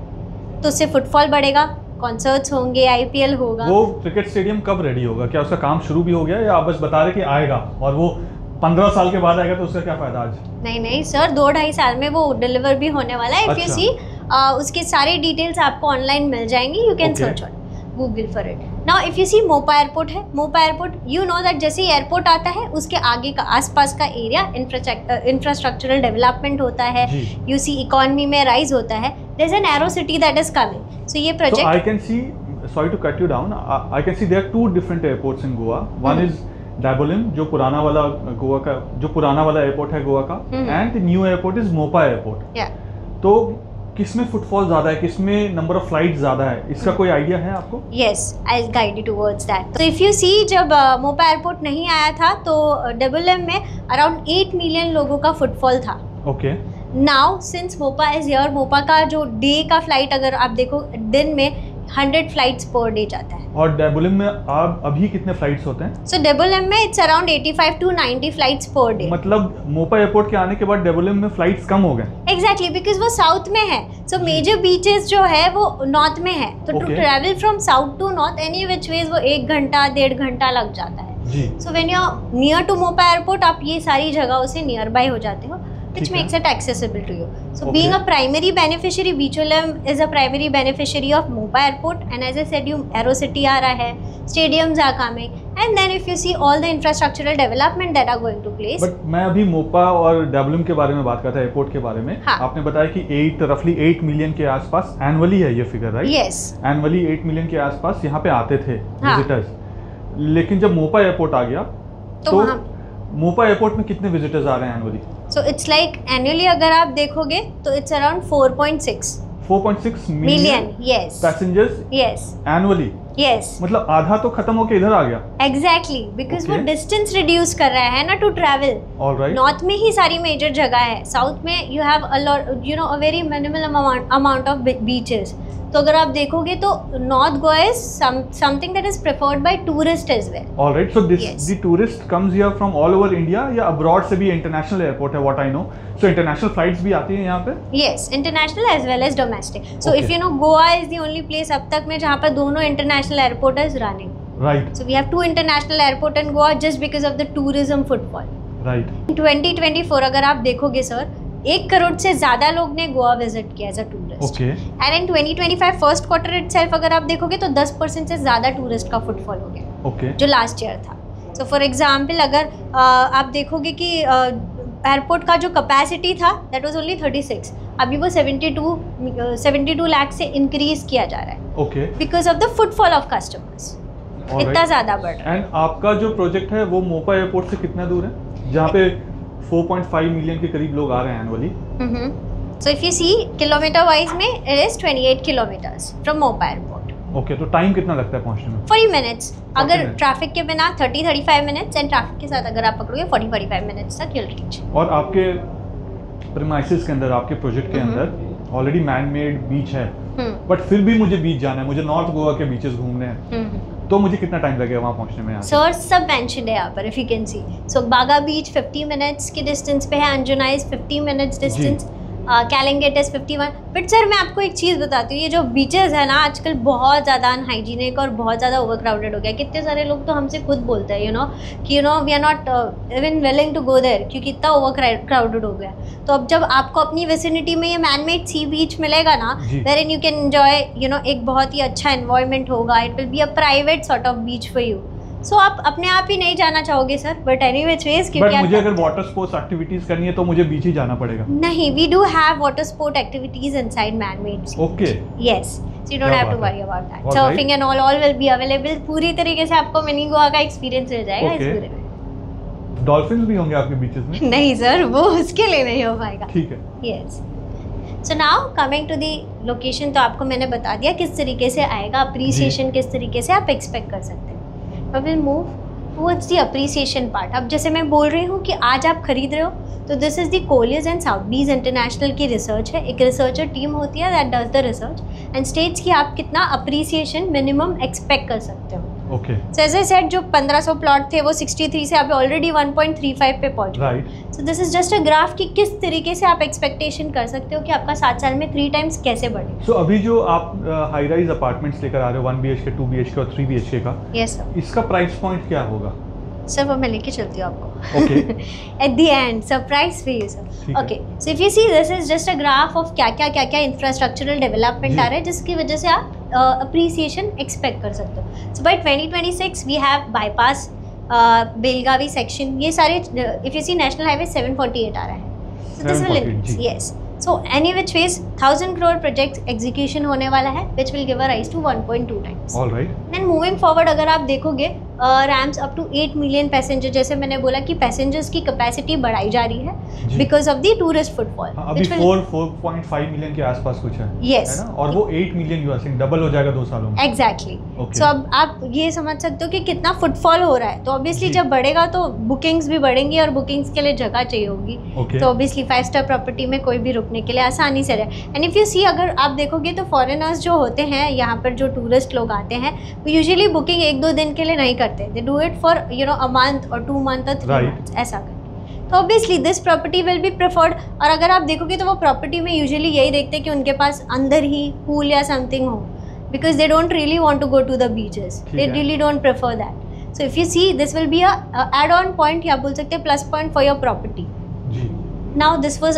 तो उससे फुटफॉल बढ़ेगा, कॉन्सर्ट्स होंगे, IPL होगा। वो क्रिकेट स्टेडियम कब रेडी होगा? क्या उसका काम शुरू भी हो गया या आप बस बता रहे कि आएगा और वो 15 साल के बाद आएगा, तो उसका क्या फायदा आज? नहीं सर, 2-2.5 साल में वो डिलीवर भी होने वाला है। इफ यू अच्छा। सी उसके सारे डिटेल्स आपको ऑनलाइन मिल जाएंगी, you can Okay. Search on Google for it. Now if you see Mopa airport है, Mopa airport you know that जैसे ही एयरपोर्ट आता है उसके आगे का आसपास का एरिया इंफ्रास्ट्रक्चरल डेवलपमेंट होता है, जी। यू सी इकोनॉमी में राइज होता है, there is an aero city that is coming. So ये So project I can see, sorry to cut you down, I can see there are 2 different airports in Goa. One is Dabolim, जो पुराना वाला गोवा का, जो पुराना वाला airport है गोवा का, and the new airport is Mopa airport. या तो किसमें फुटफॉल ज़्यादा है, किसमें नंबर ऑफ फ्लाइट ज़्यादा है, इसका कोई आइडिया है आपको? Yes, I'll guide you towards that. So if you see, जब मोपा एयरपोर्ट नहीं आया था तो डबुलम में अराउंड 8 मिलियन लोगों का फुटफॉल था। Okay. Now since Mopa is here, Mopa का जो डे का फ्लाइट अगर आप देखो, दिन में 100 फ्लाइट्स पर डे जाता है। और डेबुलम में आप अभी कितने फ्लाइट्स होते हैं? सो डेबुलम में it's around 85 to 90 flights per day. मतलब मोपा एयरपोर्ट के आने के बाद डेबुलम में फ्लाइट्स कम हो गए? एग्जैक्टली, बिकॉज वो साउथ में है। सो मेजर बीचेस जो है वो नॉर्थ में है, तो to Okay. Travel from south to north any which ways वो 1 घंटा 1.5 घंटा लग जाता है। जी। So when you are near to Mopa airport, आप ये सारी जगहों से नियर बाय हो जाते हो। which makes it accessible to you. So Okay. being a primary beneficiary, Beach-O-Lem is a primary beneficiary of Mopa Airport, and as I said, you Aerocity aa raha hai, stadiums are coming, and then if you see all the infrastructural development that are going to place. But मैं अभी मोपा और डब्लम के बारे में बात करता airport के बारे में। हाँ. आपने बताया कि रफली 8 मिलियन के आसपास एनुअली है ये figure, right? Yes. Annually 8 million के आसपास यहाँ पे आते थे हाँ. विजिटर्स, लेकिन जब मोपा एयरपोर्ट आ गया तो तो वहाँ मोपा एयरपोर्ट में कितने विजिटर्स आ रहे हैं annually? So it's like annually अगर आप देखोगे तो it's around 4.6 4.6 million. Yes. Passengers Yes. Annually, Yes. मतलब आधा तो खत्म होके इधर आ गया। Exactly. Because वो Okay. डिस्टेंस रिड्यूस कर रहा है ना टू ट्रैवल। ऑलराइट, नॉर्थ में ही सारी मेजर जगह है, साउथ में you have a lot, you know, a very minimal amount of beaches. तो अगर आप देखोगे तो north Goa is something that is preferred by tourist as well. Alright. So this Yes. The tourist comes here from all over India या abroad से भी? International airport है what I know, so international flights भी आती हैं यहाँ पे? Yes, international as well as domestic. So Okay. if you know, Goa is the only place अब तक में जहाँ पर दोनों international airport is running. Right, So we have 2 international airport in Goa just because of the tourism footfall. Right. In 2024 अगर आप देखोगे sir, 1 crore से ज़्यादा लोग ने गोवा विजिट किया as a tourist. Okay, and in 2025 first quarter itself अगर आप देखोगे तो 10% से ज़्यादा टूरिस्ट का फुटफॉल हो गया ओके, जो लास्ट ईयर था। सो फॉर एग्जांपल अगर आप देखोगे कि एयरपोर्ट का जो कैपेसिटी था दैट वाज ओनली 36, अभी वो 72 लाख से इंक्रीज किया जा रहा है okay, because of the footfall of customers. इतना ज़्यादा बढ़ रहा है। एंड आपका जो प्रोजेक्ट है वो मोपा एयरपोर्ट से कितना दूर है, जहाँ पे 4.5 मिलियन के करीब लोग आ रहे हैं annually? So if you see kilometer wise में it is 28 kilometers from Mopa airport. Okay, तो टाइम कितना लगता है पहुँचने में? 40 मिनट्स अगर minutes. ट्रैफिक के बिना 30-35 मिनट्स, एंड ट्रैफिक के साथ अगर आप पकड़ोगे 40-45 मिनट्स तक you'll reach। और आपके प्रीमाइसेस के अंदर, आपके प्रोजेक्ट के अंदर ऑलरेडी मैन मेड बीच है, बट फिर भी मुझे बीच जाना है, मुझे नॉर्थ गोवा के बीचेस घूमने हैं, तो मुझे कितना टाइम लगेगा वहाँ पहुँचने में? सर सब मेंशन्ड है यहाँ पर if you can see. So Baga beach 50 minutes की डिस्टेंस पे है, Anjuna is 50 minutes distance, Calangute is 51। But sir मैं आपको एक चीज़ बताती हूँ, ये जो बीचेस है ना आजकल बहुत ज़्यादा अनहाइजीनिक और बहुत ज़्यादा ओवर क्राउडेड हो गया। कितने सारे लोग तो हमसे खुद बोलते हैं कि we are not even willing to go there क्योंकि इतना ओवर क्राउडेड हो गया। तो अब जब आपको अपनी विसिनिटी में ये मैनमेड सी बीच मिलेगा ना, वेयर यू कैन एंजॉय एक बहुत ही अच्छा एनवायरनमेंट होगा, it will be a private sort of beach for you. So आप अपने आप ही नहीं जाना चाहोगे sir, but anyways ways but मुझे अगर वाटर स्पोर्ट्स एक्टिविटीज करनी है तो मुझे बीच ही जाना पड़ेगा? नहीं, we do have water sport activities inside man-made. Okay, yes, so you don't have to worry about that. Alright. Surfing and all will be available. पूरी तरीके से आपको मिनी गोवा का एक्सपीरियंस मिल जाएगा इस Okay. पूरे में। डॉल्फिन्स भी होंगे आपके बीचेस में? नहीं सर, वो उसके लिए नहीं हो पाएगा। ठीक है। Yes. So now coming to the location, तो आपको मैंने बता दिया किस तरीके से आएगा, अप्रिसिएशन किस तरीके से आप एक्सपेक्ट कर सकते हैं। अब will move towards the appreciation part. अब जैसे मैं बोल रही हूँ कि आज आप खरीद रहे हो तो this is the Colliers and Sotheby's international की रिसर्च है। एक रिसर्चर टीम होती है that does the research and states कि आप कितना अप्रिसिएशन मिनिमम एक्सपेक्ट कर सकते हो। Okay, so as I said, जो 1500 प्लॉट थे वो 63 से अभी ऑलरेडी 1.35 पे पहुंच गए। Right. So this is just a graph कि किस तरीके से आप एक्सपेक्टेशन कर सकते हो कि आपका 7 साल में 3 टाइम्स कैसे बढ़े। सो अभी जो आप हाई राइज अपार्टमेंट्स लेकर आ रहे हो 1 BHK 2 BHK और 3 BHK का, यस सर। इसका प्राइस पॉइंट क्या होगा? सर वो मैं लेके चलती हूँ आपको। Okay, at the end surprise for you sir. ठीक है। Okay, so if you see this is just a graph of क्या इंफ्रास्ट्रक्चरल डेवलपमेंट जी। आ रहा है जिसकी वजह से आप अप्रिसिएशन एक्सपेक्ट कर सकते हो। So by 2026 we have bypass, Belagavi section, ये सारे if you see national highway 748 आ रहा है। So this will 748, increase. जी। Yes. So any which ways 1000 crore project execution होने वाला है which will give a rise to 1.2 times. Alright. Then moving forward अगर आप देखोगे rams up to 8 million passenger, जैसे मैंने बोला कि पैसेंजर्स की कैपेसिटी बढ़ाई जा रही है जी। Because of the tourist footfall. अभी 4.5 मिलियन के आसपास कुछ है, Yes. है ना? और वो 8 million you are saying double हो जाएगा 2 सालों में। एग्जैक्टली। Okay. सो अब आप ये समझ सकते हो कि कितना फुटफॉल हो रहा है। तो ऑब्वियसली जी। जब बढ़ेगा तो बुकिंग्स भी बढ़ेंगी और बुकिंग्स के लिए जगह चाहिए होगी। Okay. तो ऑब्वियसली 5 स्टार प्रॉपर्टी में कोई भी रुकने के लिए आसानी से रहे। एंड इफ यू सी, अगर आप देखोगे तो फॉरेनर्स जो होते हैं यहाँ पर, जो टूरिस्ट लोग आते हैं, वो यूजुअली बुकिंग 1-2 दिन के लिए नहीं करते। They do it for a month और 2 मंथ और 3 Right. मंथ्स ऐसा करके। तो obviously this property will be preferred. और अगर आप देखोगे तो वो प्रॉपर्टी में यूजुअली यही देखते हैं कि उनके पास अंदर ही पूल या समथिंग हो, because they don't really want to go to the beaches, ठीक दे है। Really don't prefer that. So if you see, this will be a add on point या बोल सकते हैं plus point for your property. जी। Now this was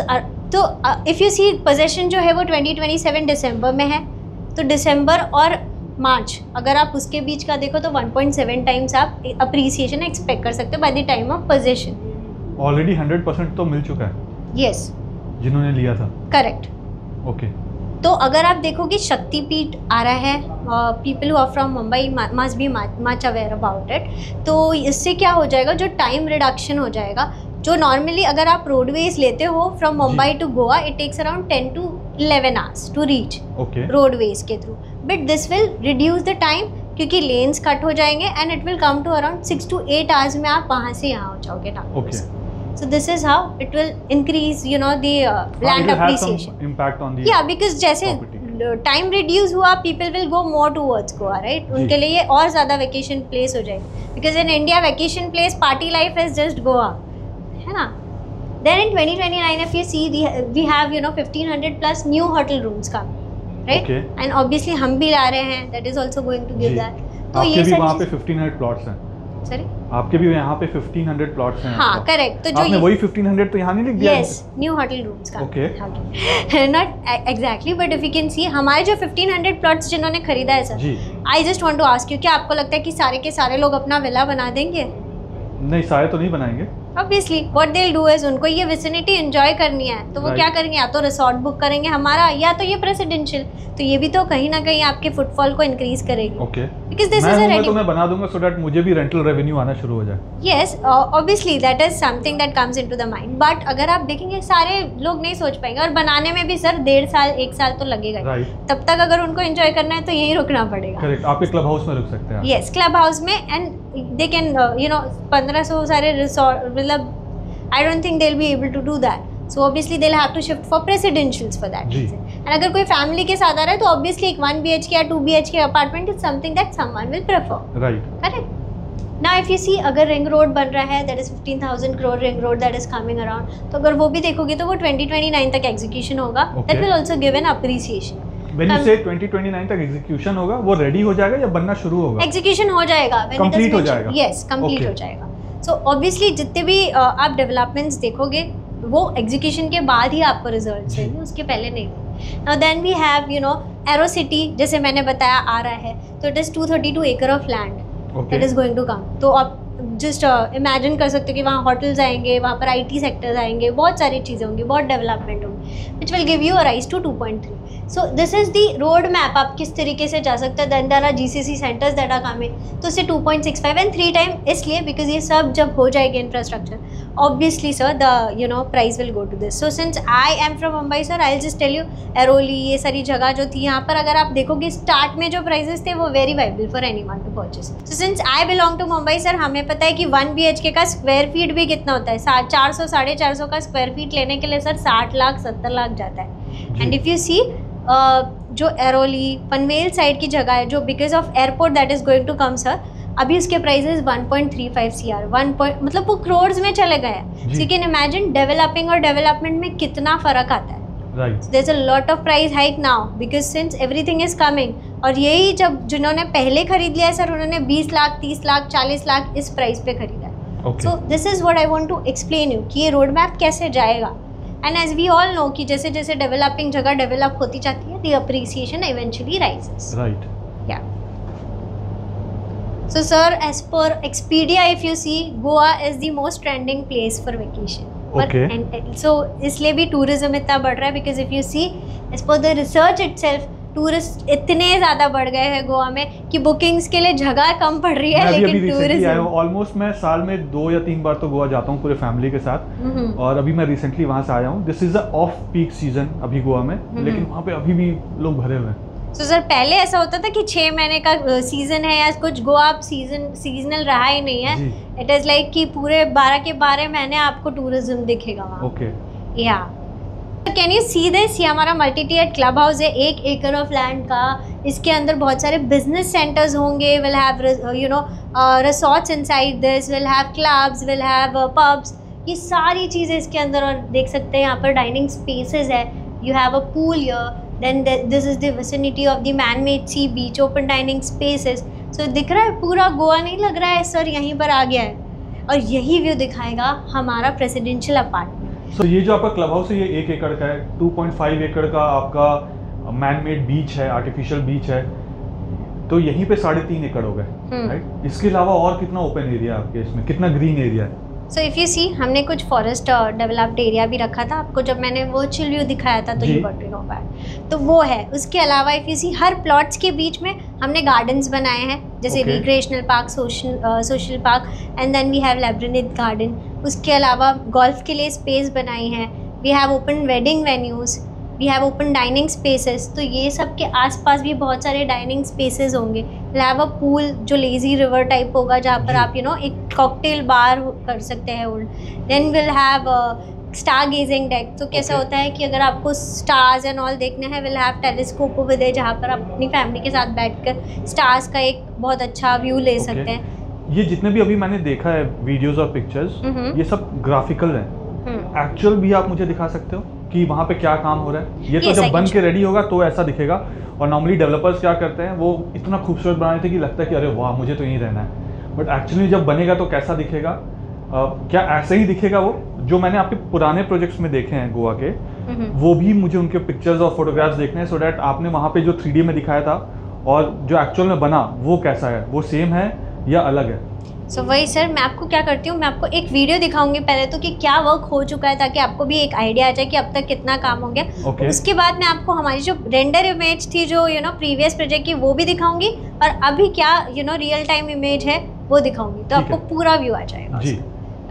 तो if you see possession जो है वो 2027 दिसंबर में है, तो दिसंबर और मार्च अगर आप उसके बीच का देखो तो 1.7 टाइम्स आप अप्रिसिएशन एक्सपेक्ट कर सकते हो by the time of possession. Already 100% तो मिल चुका है यस, जिन्होंने लिया था। करेक्ट। ओके, तो अगर आप देखोगे शक्तिपीठ आ रहा है, people who are from Mumbai must be much aware about it. तो इससे क्या हो जाएगा, जो टाइम रिडक्शन हो जाएगा, जो नॉर्मली अगर आप रोडवेज लेते हो from Mumbai to Goa it takes around 10 to 11 hours to reach roadways के through, but this will reduce the time क्योंकि लेन्स कट हो जाएंगे and it will come to around 6 to 8 hours में आप वहाँ से यहाँ हो जाओगे नागपुर से। So this is how it will increase, you know, the land appreciation. Have some impact on the because जैसे time reduce हुआ, people will go more towards Goa, right? उनके लिए ये और ज़्यादा vacation place हो जाएगा, because in India vacation place party life is just Goa, है ना? Then in 2029 if you see we have, you know, 1500 plus new hotel rooms coming, right? Okay. And obviously हम भी ला रहे हैं, that is also going to give that. तो ये भी वहाँ पे 1500 plots हैं। Sorry? आपके भी यहाँ पे 1500 प्लॉट्स हैं। हाँ, करेक्ट। तो जो आपने वही 1500 तो यहाँ नहीं लिख दिया? यस, न्यू होटल रूम्स का। Okay, not exactly, but if you can see हमारे जो 1500 प्लॉट्स जिन्होंने खरीदा है sir, I just want to ask you, क्या आपको लगता है कि सारे के सारे लोग अपना विला बना देंगे? नहीं, सारे तो नहीं बनाएंगे। Obviously what they will do is, उनको ये विसिनिटी एंजॉय करनी है तो वो क्या करेंगे, या तो रिसोर्ट बुक करेंगे हमारा, या तो ये प्रेसिडेंशियल, तो ये भी तो कहीं ना कहीं आपके फुटफॉल को इंक्रीज करेगी। Okay, because this is a ready, तो मैं बना दूंगा सो दैट मुझे भी रेंटल रेवेन्यू आना शुरू हो जाए। Yes, obviously that is something that comes into the mind, but अगर आप देखेंगे सारे लोग नहीं सोच पाएंगे, और बनाने में भी सर 1.5 साल 1 साल तो लगेगा, तब तक अगर उनको एंजॉय करना है तो यहीं रुकना पड़ेगा। करेक्ट, आप एक क्लब हाउस में रुक सकते हैं। यस, क्लब हाउस में, and they can you know 1500 सारे रिसोर्ट, मतलब I don't think they'll be able to do that. So obviously they'll have to shift for presidentials for that reason. And अगर कोई family के साथ आ रहा है तो obviously एक 1 BHK या 2 BHK apartment is something that someone will prefer. Right. Correct. Now if you see अगर ring road बन रहा है, that is 15,000 crore ring road that is coming around, तो अगर वो भी देखोगे तो वो 2029 तक execution होगा. That will also give an appreciation. When you say 2029 तक execution होगा, वो ready हो जाएगा या बनना शुरू होगा? Execution हो जाएगा. Complete हो जाएगा. Yes, complete हो जाएगा. सो ऑब्वियसली जितने भी आप डेवलपमेंट्स देखोगे वो एग्जीक्यूशन के बाद ही आपको रिजल्ट देंगे, उसके पहले नहीं। Now then we have you know aero city, जैसे मैंने बताया आ रहा है, तो it is 232 acre of land that is going to come. तो आप जस्ट इमेजिन कर सकते हो कि वहाँ होटल्स आएंगे, वहाँ पर IT सेक्टर्स आएंगे, बहुत सारी चीज़ें होंगी, बहुत डेवलपमेंट होगी, which will give you a rise to 2.3। So this is the road map, आप किस तरीके से जा सकते हैं। Then there are GCC centres that are coming, तो उससे 2.65 एंड 3 टाइम, इसलिए बिकॉज ये सब जब हो जाएगी infrastructure, obviously sir the you know price will go to this. So since I am from Mumbai sir, I will just tell you, Airoli ये सारी जगह जो थी यहाँ पर, अगर आप देखोगे स्टार्ट में जो प्राइजेस थे वो very viable for anyone to purchase. So since I belong to Mumbai sir, हमें पता है कि 1 BHK का स्क्वायर फीट भी कितना होता है, 400 450 का स्क्वायर फीट लेने के लिए सर 60 लाख 70 लाख जाता है। एंड इफ़ यू सी जो एरोली पनवेल साइड की जगह है, जो because of airport that is going to come sir, अभी उसके प्राइसेस 1.35 CR, मतलब वो क्रोर्स में चले गए हैं। So you can imagine developing और डेवलपमेंट में कितना फ़र्क आता है। There is a lot of price hike now because since everything is coming, और यही जब जिन्होंने पहले खरीद लिया है सर, उन्होंने 20 लाख 30 लाख 40 लाख इस प्राइस पे खरीदा है। So this is what I want to explain you कि ये रोड मैप कैसे जाएगा। And as we all know कि जैसे जैसे डेवलपिंग जगह डेवलप होती जाती है, the appreciation eventually rises. Right, या so sir as per Expedia if you see, Goa is the most trending place for vacation. And so इसलिए भी टूरिज्म इतना बढ़ रहा है, because if you see as पर द रिसर्च इटसेल्फ, टूरिस्ट इतने ज़्यादा बढ़ गए हैं गोवा में कि बुकिंग्स के लिए जगह कम पड़ रही है, लेकिन टूरिज्म ऑलमोस्ट मैं साल में 2 या 3 बार तो गोवा जाता हूँ पूरे फैमिली के साथ। और अभी मैं रिसेंटली वहाँ से आया हूँ। This is a off peak season अभी गोवा में, लेकिन वहाँ पे अभी भी लोग भरे हुए हैं। तो सर पहले ऐसा होता था कि 6 महीने का सीजन है या कुछ, गोवा सीजनल रहा ही नहीं है। इट इज़ लाइक कि पूरे 12 के 12 महीने आपको टूरिज्म दिखेगा वहाँ। ओके, या कैन यू सी दिस, ये हमारा मल्टी टियर क्लब हाउस है 1 acre ऑफ लैंड का। इसके अंदर बहुत सारे बिजनेस सेंटर्स होंगे, will have you no resorts inside this, will have clubs, will have pubs, ये सारी चीज़ें इसके अंदर। और देख सकते हैं यहाँ पर डाइनिंग स्पेसेस है, you have a pool here, then this is the vicinity of the man made sea beach, open dining spaces. So दिख रहा है पूरा गोवा नहीं लग रहा है सर, यहीं पर आ गया है। और यही व्यू दिखाएगा हमारा प्रेसिडेंशियल अपार्टमेंट। So, ये जो आपका क्लब हाउस है ये 1 एकड़ का है, 2.5 एकड़ का आपका मैन मेड बीच है, आर्टिफिशियल बीच है, तो यहीं पे 3.5 एकड़ हो गए, राइट? इसके अलावा और कितना ओपन एरिया है आपके इसमें, कितना ग्रीन एरिया है? सो इफ़ यू सी, हमने कुछ फॉरेस्ट डेवलप्ड एरिया भी रखा था आपको, जब मैंने वो चिल व्यू दिखाया था तो you got to know about, तो वो है। उसके अलावा इफ़ यू सी, हर प्लॉट्स के बीच में हमने गार्डन्स बनाए हैं, जैसे recreational park, social park, and then we have labyrinth garden. उसके अलावा गोल्फ के लिए स्पेस बनाई है, we have open wedding venues, we have open dining spaces, तो ये सब के आसपास भी बहुत सारे डाइनिंग स्पेसेस होंगे। वी हैव अ पूल जो लेजी रिवर टाइप होगा, जहाँ पर आप एक कॉकटेल बार कर सकते हैं old. Then will have stargazing deck, तो कैसा होता है कि अगर आपको स्टार्स एंड ऑल देखना है, will have telescope over there, जहाँ पर आप अपनी फैमिली के साथ बैठकर स्टार्स का एक बहुत अच्छा व्यू ले सकते हैं। ये जितने भी अभी मैंने देखा है वीडियोस और पिक्चर्स, ये सब ग्राफिकल हैं। एक्चुअल भी आप मुझे दिखा सकते हो कि वहाँ पे क्या काम हो रहा है? ये तो जब बन के रेडी होगा तो ऐसा दिखेगा, और नॉर्मली डेवलपर्स क्या करते हैं, वो इतना खूबसूरत बनाते थे कि लगता है कि अरे वाह मुझे तो यहीं रहना है, बट एक्चुअली जब बनेगा तो कैसा दिखेगा? क्या ऐसे ही दिखेगा वो जो मैंने आपके पुराने प्रोजेक्ट्स में देखे हैं गोवा के? वो भी मुझे उनके पिक्चर्स और फोटोग्राफ्स देखने हैं, सो डैट आपने वहाँ पे जो 3D में दिखाया था और जो एक्चुअल में बना वो कैसा है, वो सेम है या अलग है? सो वही सर, मैं आपको क्या करती हूँ, मैं आपको एक वीडियो दिखाऊंगी पहले तो कि क्या वर्क हो चुका है, ताकि आपको भी एक आइडिया आ जाए कि अब तक कितना काम हो गया। उसके बाद मैं आपको हमारी जो रेंडर इमेज थी जो प्रीवियस प्रोजेक्ट की, वो भी दिखाऊंगी, और अभी क्या रियल टाइम इमेज है वो दिखाऊंगी, तो आपको पूरा व्यू आ जाएगा जी।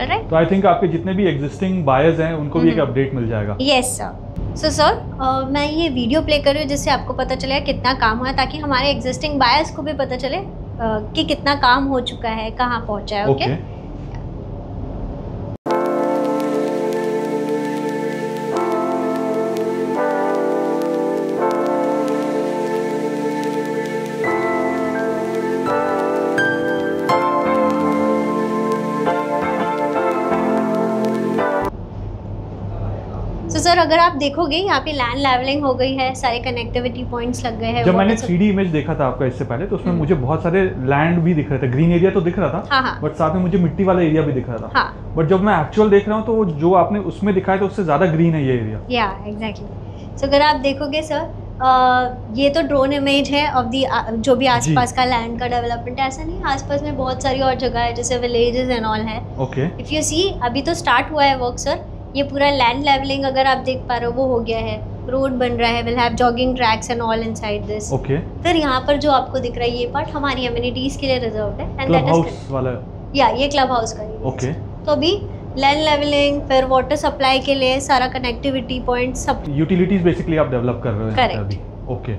राइट, तो आई थिंक आपके जितने भी एग्जिस्टिंग बायर्स हैं उनको भी एक अपडेट मिल जाएगा। Yes sir. सो सर, मैं ये वीडियो प्ले कर रही हूँ जिससे आपको पता चलेगा कितना काम हुआ है, ताकि हमारे एग्जिस्टिंग बायर्स को भी पता चले कि कितना काम हो चुका है, कहाँ पहुँचा है। ओके, सर अगर आप देखोगे यहाँ पे लैंड लेवलिंग हो गई है, सारे कनेक्टिविटी पॉइंट्स लग गए हैं। जब मैंने 3D इमेज देखा था आपका इससे पहले, तो उसमें मुझे बहुत सारे लैंड भी दिख रहे थे, ग्रीन एरिया तो दिख रहा था, बट साथ में मुझे मिट्टी वाला एरिया भी दिख रहा था। बट जब मैं एक्चुअल देख रहा हूँ तो जो आपने उसमें दिखाया था उससे ज्यादा ग्रीन है ये एरिया। या एग्जैक्टली। सो अगर आप देखोगे सर, ये तो ड्रोन इमेज है ऑफ दी जो भी आसपास का लैंड का डेवलपमेंट है। ऐसा नहीं, आसपास में बहुत सारी और जगह है, जैसे विलेजेस एंड ऑल है। ओके, इफ यू सी, अभी तो स्टार्ट हुआ है वर्क सर। ये पूरा लैंड लेवलिंग अगर आप देख पा रहे हो वो हो गया है, रोड बन रहा है, will have jogging tracks and all inside this. Okay, फिर यहाँ पर जो आपको दिख रहा है ये पार्ट हमारी एमिनिटीज के लिए रिजर्व्ड है, एंड दैट इज वाला, या ये क्लब हाउस का है। ओके, तो अभी लैंड लेवलिंग, फिर वाटर सप्लाई के लिए सारा कनेक्टिविटी पॉइंट, सब यूटिलिटीज बेसिकली आप डेवलप कर रहे हो अभी। ओके,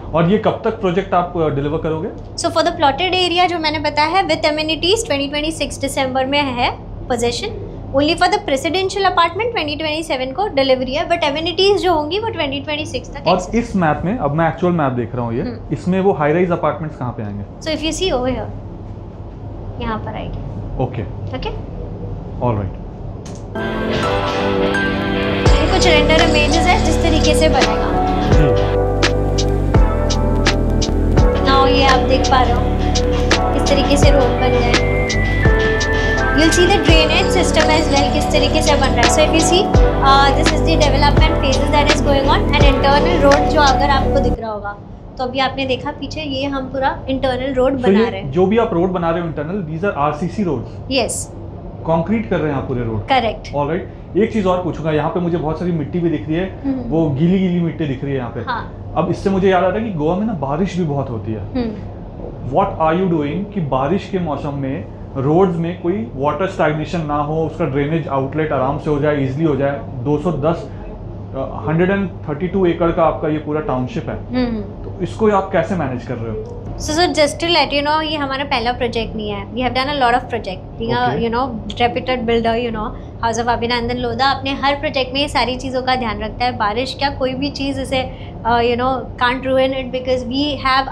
और ये कब तक प्रोजेक्ट आप डिलीवर करोगे? So for the plotted area जो मैंने बताया है विद एमिनिटीज 2026 दिसंबर में है position. Only for the presidential apartment 2027 को डिलीवरी है, बट एमिनिटीज जो होंगी वो 2026 तक। और इस मैप में, अब मैं एक्चुअल मैप देख रहा हूँ ये, इसमें वो हाई राइज अपार्टमेंट्स कहाँ पे आएंगे? So if you see over here, यहाँ पर आएगी। Okay, okay, alright. ये कुछ रेंडर इमेजेस है जिस तरीके से बनेगा। नाउ ये आप देख पा रहे हो किस तरीके से रोड बन रहा है। You'll see the drainage system as well, किस तरीके से बन रहा है। So if you see, this is the development phases that is going on, and internal road जो अगर आपको दिख रहा होगा, तो अभी आपने देखा पीछे, ये हम पूरा इंटरनल रोड बना रहे हैं। जो भी आप रोड बना रहे हो internal, these are RCC roads। Yes। Concrete कर रहे हैं आप पूरे रोड। करेक्ट। ऑलराइट, एक चीज और पूछूंगा, यहाँ पे मुझे बहुत सारी मिट्टी भी दिख रही है, वो गीली गीली मिट्टी दिख रही है यहाँ पे। हाँ। अब इससे मुझे याद आता है कि गोवा में ना बारिश भी बहुत होती है। व्हाट आर यू डूइंग कि बारिश के मौसम में रोड्स में कोई वाटर स्टैग्नेशन ना हो, उसका ड्रेनेज आउटलेट आराम से हो जाए, इजीली हो जाए। 132 एकड़ का आपका ये पूरा टाउनशिप है, तो इसको आप कैसे मैनेज कर रहे हो? So just to let you know, ये हमारा पहला प्रोजेक्ट नहीं है। We have done a lot of project. Being a reputed builder, House of Abhinandan Lodha अपने हर प्रोजेक्ट में ये सारी चीज़ों का ध्यान रखता है। बारिश क्या, कोई भी चीज़ इसे can't ruin it, because we have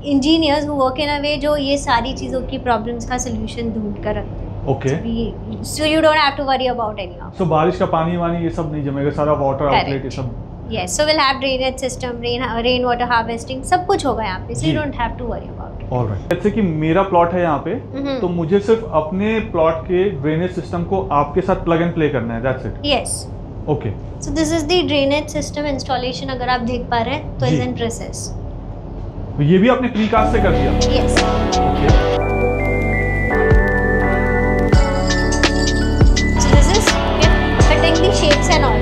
engineers who work in a way जो ये सारी चीज़ों की प्रॉब्लम्स का सोल्यूशन ढूंढ कर रखते हैं। Okay, so you don't have to worry about any of it. So बारिश का पानी वानी ये सब नहीं जमेगा, सारा वाटर आउटलेट ये सब। Yes, so we'll have drainage system, rain water harvesting, सब कुछ होगा यहाँ पे, so you don't have to worry about it. Correct. Alright, जैसे कि मेरा प्लॉट है यहाँ पे, तो मुझे सिर्फ अपने प्लॉट के ड्रेनेज सिस्टम को आपके साथ प्लग एंड प्ले करना है, that's it? Yes. Okay, so this is the drainage system installation, अगर आप देख पा रहे हैं तो इज इन प्रोसेस। ये भी आपने प्री कास्ट से कर दिया? Yes. So this is cutting the shapes and all.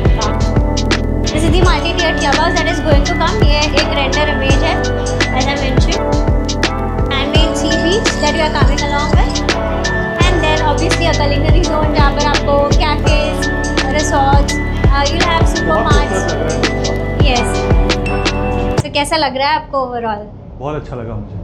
This is the multi-tiered clubhouse that is going to come. ये एक render image है, as I mentioned, handmade sea beach that you are coming along with, and then obviously a culinary zone जहाँ पर आपको cafes, resorts, you'll have supermarts. Yes. So कैसा लग रहा है आपको overall? बहुत अच्छा लगा मुझे।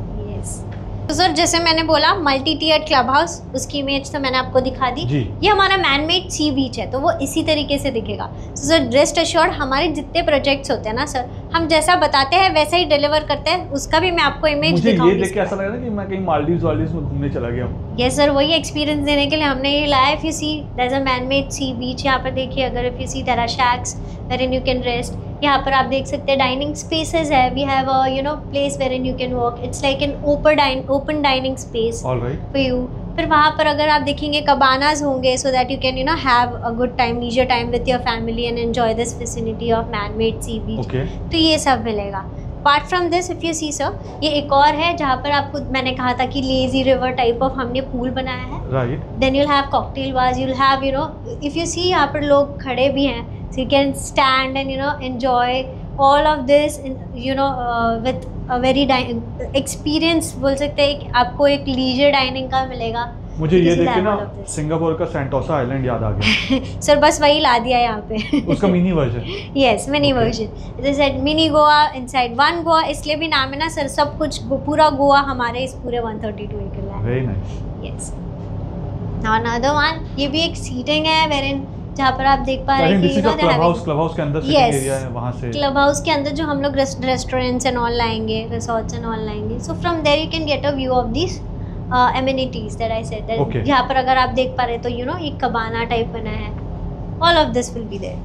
तो सर जैसे मैंने बोला मल्टी टियर्ड क्लब हाउस, उसकी इमेज तो मैंने आपको दिखा दी। ये हमारा मैन मेड सी बीच है, तो वो इसी तरीके से दिखेगा। तो सर रेस्ट अश्योर्ड, हमारे जितने प्रोजेक्ट्स होते हैं ना सर, हम जैसा बताते हैं वैसा ही डिलीवर करते हैं। उसका भी मैं आपको इमेज दिखाऊंगी। ये देख के ऐसा लग रहा है कि मैं कहीं मालदीव्स में घूमने चला गया हूँ। यस सर, वही एक्सपीरियंस देने के लिए हमने ये लाया। If you see there is a man made sea beach, यहाँ पर देखिए, अगर if you see there are shacks wherein you can rest. यहाँ पर आप देख सकते हैं डाइनिंग स्पेसेस है। We have a place wherein you can walk. It's like an open dining space for you. फिर वहाँ पर अगर आप देखेंगे कबानाज होंगे, so that you can have a good time, leisure time with your family and enjoy this facility of man made sea beach. तो ये सब मिलेगा। Apart from this if you see sir, ये एक और है जहाँ पर आपको मैंने कहा था कि लेजी रिवर टाइप ऑफ हमने पूल बनाया है। Right. Then you'll have cocktail bars, you'll have if you see यहाँ पर लोग खड़े भी हैं, so you can stand and enjoy all of this with a very experience बोल सकते हैं कि आपको एक लीजर डाइनिंग का मिलेगा। मुझे ये देख के ना सिंगापुर का सेंटोसा आइलैंड याद आ गया। सर बस वही ला दिया यहाँ पे। उसका mini version. Yes, mini version. जैसे mini Goa inside one Goa, इसलिए भी नाम है ना सर। सब कुछ पूरा गोवा हमारे इस पूरे 132 एकड़ में है। Very nice. Yes. Now another one, ये भी एक सीटिंग है वेरिन जहाँ पर आप देख पा रहे हैं कि क्लब हाउस के अंदर सिटिंग एरिया है। वहाँ से क्लब हाउस के अंदर जो हम लोग रेस्टोरेंट्स एंड ऑल लाएंगे, रिसोर्ट्स एंड ऑल लाएंगे। So from there you can get a view of this amenities that I said that यहाँ पर अगर आप देख पा रहे तो एक कबाना टाइप बना है। all of this will be there।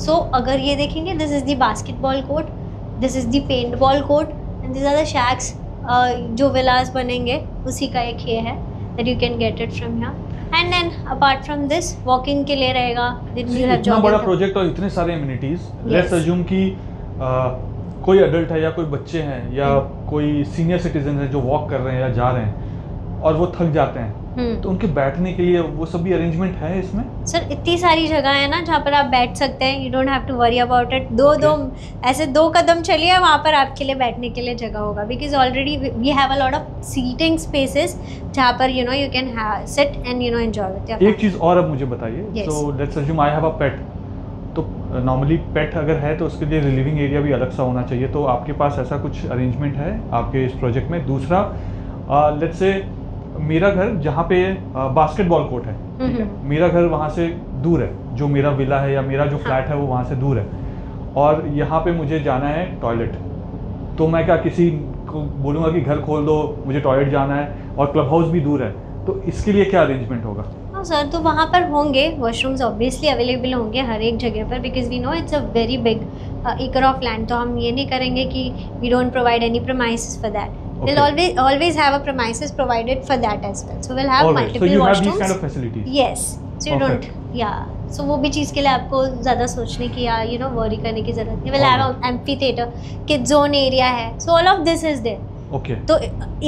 so अगर ये देखेंगे, this is the basketball court, this is the paintball court and these are the shacks जो विलास बनेंगे, उसी का एक ये है that you can get it from here। and then apart from this walking के लिए रहेगा। इतना बड़ा प्रोजेक्ट और इतने सारे amenities, let's assume कि कोई अडल्ट है या कोई बच्चे हैं या कोई सीनियर सिटीजन है जो वॉक कर रहे हैं या जा रहे हैं और वो थक जाते हैं, तो उनके बैठने के लिए वो सब भी अरेंजमेंट है इसमें? सर इतनी सारी जगह है ना जहाँ पर आप बैठ सकते हैं। You don't have to worry about it. ऐसे 2 कदम चलिए, वहाँ पर आपके लिए बैठने के लिए जगह होगा। Because already we have a lot of seating spaces जहाँ पर you can sit and enjoy with your. एक चीज़ और अब मुझे बताइए, so let's assume I have a pet. तो नॉर्मली पेट अगर है तो उसके लिए रिलीविंग एरिया भी अलग सा होना चाहिए। तो आपके पास ऐसा कुछ अरेंजमेंट है आपके इस प्रोजेक्ट में? दूसरा, लेट्स से मेरा घर जहाँ पे बास्केटबॉल कोर्ट है, ठीक है, मेरा घर वहाँ से दूर है, जो मेरा विला है या मेरा जो फ्लैट है वो वहाँ से दूर है, और यहाँ पे मुझे जाना है टॉयलेट। तो मैं क्या किसी को बोलूँगा कि घर खोल दो, मुझे टॉयलेट जाना है, और क्लब हाउस भी दूर है, तो इसके लिए क्या अरेंजमेंट होगा? सर तो वहाँ पर होंगे वॉशरूम्स, ऑब्वियसली अवेलेबल होंगे हर एक जगह पर, because we know it's a very big acre of land. तो हम ये नहीं करेंगे कि we don't provide any premises for that. We'll always have a premises provided for that as well. So we'll have multiple washrooms. So you have these kind of facilities. Yes. So you don't. Yeah. So वो भी चीज़ के लिए आपको ज़्यादा सोचने की या worry करने की ज़रूरत नहीं। We'll have an amphitheater, kids zone area है। So all of this is there. Okay. तो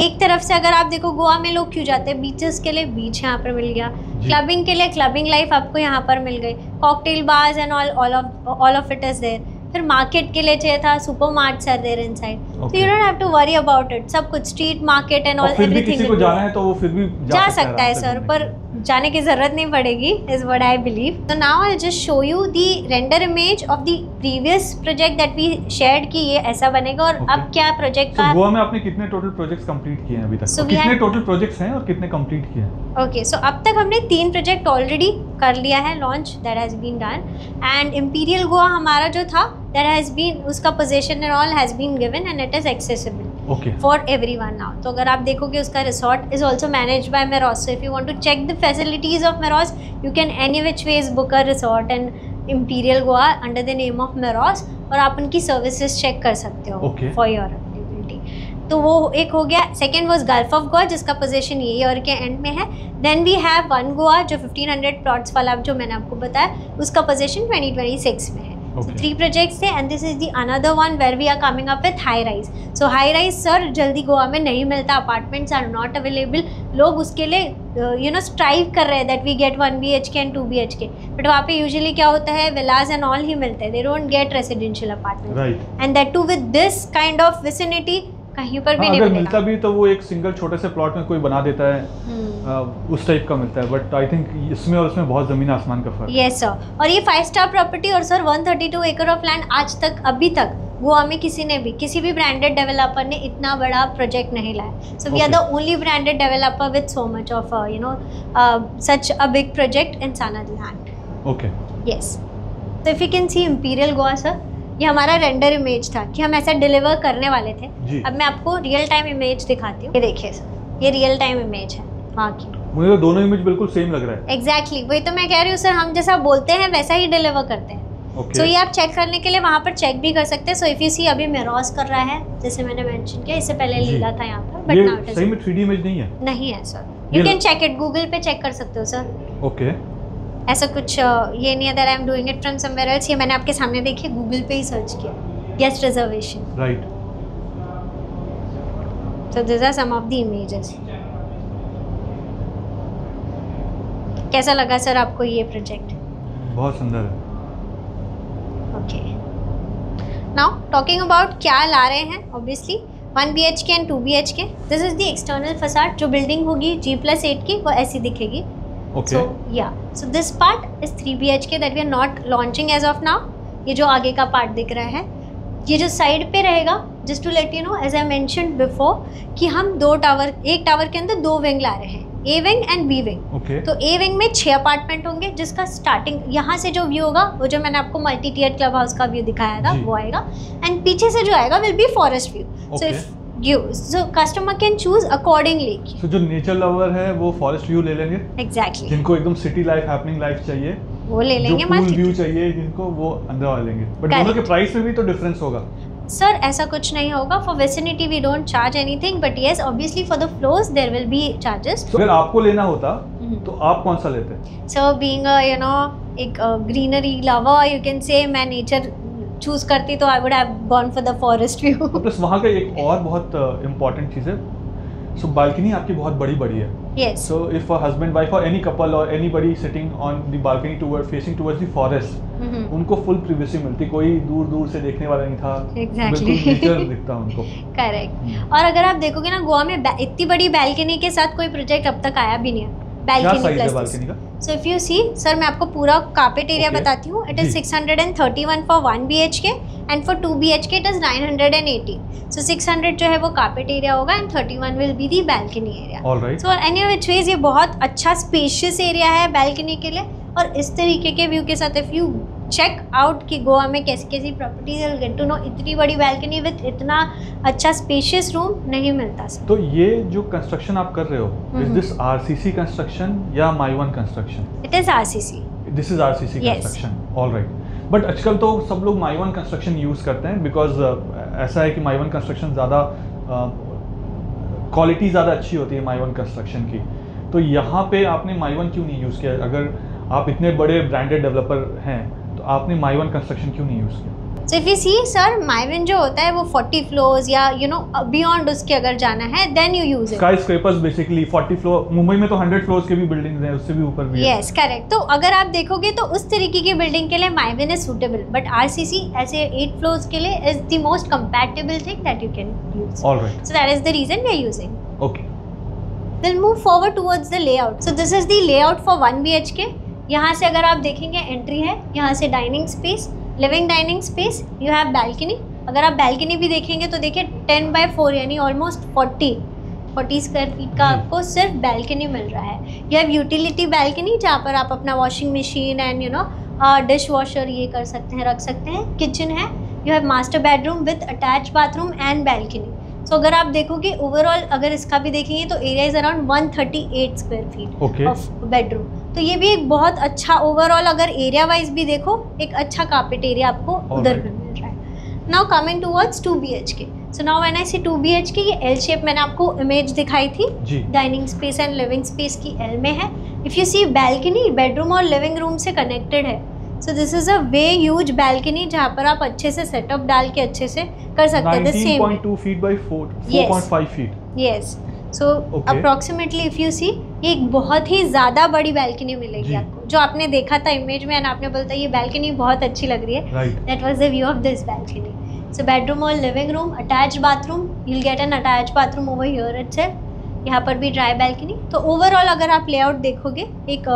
एक तरफ से अगर आप देखो, गोवा में लोग क्यों जाते हैं? बीचेस के लिए बीच यहाँ पर मिल गया, क्लबिंग के लिए क्लबिंग लाइफ आपको यहाँ पर मिल गई, cocktail bars and all of it is there. फिर मार्केट के लिए चाहिए था, super marts are there inside, so you don't have to worry about it. सब कुछ street market and all everything. किसी को जाना है तो वो फिर भी जा सकता है सर, पर जाने की जरूरत नहीं पड़ेगी, इज व्हाट आई बिलीव। तो now I just show you the render image of the previous project that we shared कि ये ऐसा बनेगा और अब क्या प्रोजेक्ट का। गोवा में आपने कितने टोटल प्रोजेक्ट्स कंप्लीट किए हैं अभी तक? कितने टोटल प्रोजेक्ट्स हैं और कितने कंप्लीट किए हैं? ओके, सो अब तक हमने 3 प्रोजेक्ट ऑलरेडी कर लिया है launch, that has been done. And Imperial Goa हमारा जो था, दैट हैज बीन, उसका position and all has been given and it is accessible for everyone now. तो अगर आप देखोगे उसका resort is also managed by Meros. So if you want to check the facilities of Meros, you can any which ways book a resort and Imperial Goa under the name of Meros, और आप उनकी services check कर सकते हो for your activity. तो वो एक हो गया। Second was gulf of Goa जिसका पोजीशन ये ईयर के एंड में है। Then we have one Goa जो 1500 प्लॉट्स वाला जो मैंने आपको बताया उसका पोजीशन 2026 में है। Okay. 3 projects थे and this is the another one where we are coming up with high rise. So high rise sir जल्दी गोवा में नहीं मिलता, अपार्टमेंट्स आर नॉट अवेलेबल। लोग उसके लिए स्ट्राइव कर रहे हैं that we get 1 BHK and 2 BHK, but वहाँ पे यूजुअली क्या होता है, विलास एंड ऑल ही मिलते हैं, they don't get residential apartment and that too with this kind of vicinity कहीं पर भी नहीं अगर मिलेगा। मिलता भी तो वो एक सिंगल छोटे से प्लॉट में कोई बना देता है, उस टाइप का मिलता है। बट आई थिंक इसमें और उसमें बहुत ज़मीन आसमान का फर्क है। यस सर, और ये 5 स्टार प्रॉपर्टी और सर 132 एकड़ ऑफ लैंड आज तक अभी तक गोवा में किसी भी ब्रांडेड डेवलपर ने इतना बड़ा प्रोजेक्ट नहीं लाया। So we are the only branded developer with so much of such a big project in सानद लैंड। Okay, yes. तो if you can see Imperial Goa sir, ये हमारा रेंडर इमेज था कि हम ऐसा डिलीवर करने वाले थे। अब मैं आपको रियल टाइम इमेज दिखाती हूँ। ये देखिए सर, ये रियल टाइम इमेज है वहाँ की। मुझे तो दोनों इमेज बिल्कुल सेम लग रहा है। एग्जैक्टली वही तो मैं कह रही हूँ सर, हम जैसा बोलते हैं वैसा ही डिलीवर करते हैं। सो ये आप चेक करने के लिए वहाँ पर चेक भी कर सकते हैं। सो इफ यू सी अभी मेरोस कर रहा है जैसे मैंने मेंशन किया, इससे पहले लीला था यहाँ पर, बट नाउ इट इज सही में 3D इमेज नहीं है। नहीं है sir, you can check it, Google पे चेक कर सकते हो सर। ओके, ऐसा कुछ ये नहीं है that I am doing it from somewhere else. ये मैंने आपके सामने देखिए गूगल पे ही सर्च किया, guest reservation, right. So this are some of the images. कैसा लगा सर आपको ये प्रोजेक्ट? बहुत सुंदर है। ओके, नाउ टॉकिंग अबाउट क्या ला रहे हैं, obviously 1 BHK and 2 BHK। This is the external facade. जो बिल्डिंग होगी G+8 की वो ऐसी दिखेगी। Okay, so this part is 3 BHK that we are not launching as of now. ये जो आगे का पार्ट दिख रहा है, ये जो साइड पे रहेगा, just to let you know as I mentioned before कि हम एक टावर के अंदर 2 विंग ला रहे हैं, A wing and B wing. Okay, तो A विंग में 6 अपार्टमेंट होंगे जिसका स्टार्टिंग यहाँ से जो व्यू होगा वो जो मैंने आपको मल्टी टियर क्लब हाउस का व्यू दिखाया था वो आएगा, एंड पीछे से जो आएगा will be forest view. So if so customer can choose accordingly। so जो नेचर लवर है वो फॉरेस्ट व्यू ले लेंगे। Exactly। जिनको एकदम सिटी लाइफ, हैपनिंग लाइफ चाहिए वो ले लेंगे, जो पूल व्यू चाहिए जिनको, वो अंदर वाले लेंगे। बट दोनों के प्राइस में भी तो डिफरेंस होगा। सर ऐसा कुछ नहीं होगा, for vicinity we don't charge anything, but yes obviously for the floors there will be charges. अगर आपको लेना होता तो आप कौन सा लेते? सो बीइंग एक greenery lover you can say, मैं नेचर चूज करती तो I would have gone for the forest view. Plus वहाँ का एक और बहुत इम्पोर्टेंट चीज़ है, सो बालकनी आपकी बहुत बड़ी बड़ी है। Yes. So if a husband wife और एनी कपल और anybody sitting on the balcony facing towards the forest, उनको फुल प्रिवेसी मिलती, कोई दूर दूर से देखने वाला नहीं था। Exactly। बिल्कुल नेचर दिखता उनको। करेक्ट। और अगर आप देखोगे ना गोवा में इतनी बड़ी बालकनी के साथ कोई प्रोजेक्ट अब तक आया भी नहीं है। बालकनी का so if you see sir, मैं आपको पूरा कार्पेट एरिया बताती हूँ। It is 631 for 1 BHK and for 2 BHK it is 980। So 600 जो है वो कार्पेट एरिया होगा and 31 will be the balcony area. Alright. So any which ways ये बहुत अच्छा स्पेशियस एरिया है बालकनी के लिए, और इस तरीके के व्यू के साथ इफ यू चेक आउट कि गोवा में कैसी कैसी प्रॉपर्टीज है, गेट टू नो इतनी बड़ी बालकनी विद इतना अच्छा स्पेशियस रूम नहीं मिलता सर। तो ये जो कंस्ट्रक्शन आप कर रहे हो, इज दिस RCC कंस्ट्रक्शन या My1 construction? It is RCC। This is RCC construction, alright. But आजकल तो सब लोग My1 कंस्ट्रक्शन यूज़ करते हैं बिकॉज ऐसा है कि My1 कंस्ट्रक्शन ज़्यादा क्वालिटी ज़्यादा अच्छी होती है My1 कंस्ट्रक्शन की। तो यहाँ पे आपने My1 क्यों नहीं यूज़ किया? अगर आप इतने बड़े ब्रांडेड डेवलपर हैं तो आपने My1 कंस्ट्रक्शन क्यों नहीं यूज़ किया? So if you see sir, My1 जो होता है वो 40 फ्लोर्स या बियॉन्ड उसके अगर जाना है then you use it. Sky scrapers basically 40 floor, Mumbai में तो 100 फ्लोर्स के भी बिल्डिंग्स हैं, उससे भी ऊपर भी है। Yes correct. तो अगर आप देखोगे तो उस तरीके की बिल्डिंग के लिए My1 is suitable, but RCC ऐसे 8 फ्लोर्स के लिए is the most compatible thing that you can use. Alright. So that is the reason we are using. Okay, will move forward towards the layout. So this is the layout for 1 BHK। यहाँ से अगर आप देखेंगे entry है, यहाँ से dining space, living dining space, you have balcony. अगर आप बालकनी भी देखेंगे तो देखिए 10x4 यानी ऑलमोस्ट 40 स्क्वायर फीट का आपको सिर्फ बालकनी मिल रहा है। यू हैव यूटिलिटी बालकनी जहाँ पर आप अपना washing machine and dish washer ये कर सकते हैं, रख सकते हैं। किचन है, you have master bedroom with attach bathroom and balcony. So अगर आप देखोगे ओवरऑल अगर इसका भी देखेंगे तो area is around 138 square feet of bedroom. तो ये भी एक बहुत अच्छा ओवरऑल अगर एरिया वाइज भी देखो एक अच्छा कार्पेट एरिया आपको उधर भी मिल रहा है। Now coming towards 2 BHK। So now when I see 2 BHK, ये एल शेप मैंने आपको इमेज दिखाई थी जी। Dining space and living space की एल में है। If you see balcony bedroom और लिविंग रूम से कनेक्टेड है। So this is a way huge balcony जहाँ पर आप अच्छे से सेटअप डाल के अच्छे से कर सकते हैं। 19.2 feet by 4.5 feet. Yes, so approximately if you see, ये एक बहुत ही ज़्यादा बड़ी बैल्कनी मिलेगी आपको, जो आपने देखा था इमेज में एंड आपने बोलता ये बैल्कनी बहुत अच्छी लग रही है। That was the view of this balcony. So bedroom और living room, attached bathroom, you will get an attached bathroom over here itself. यहाँ पर भी ड्राई बैल्कनी। तो ओवरऑल अगर आप लेआउट देखोगे एक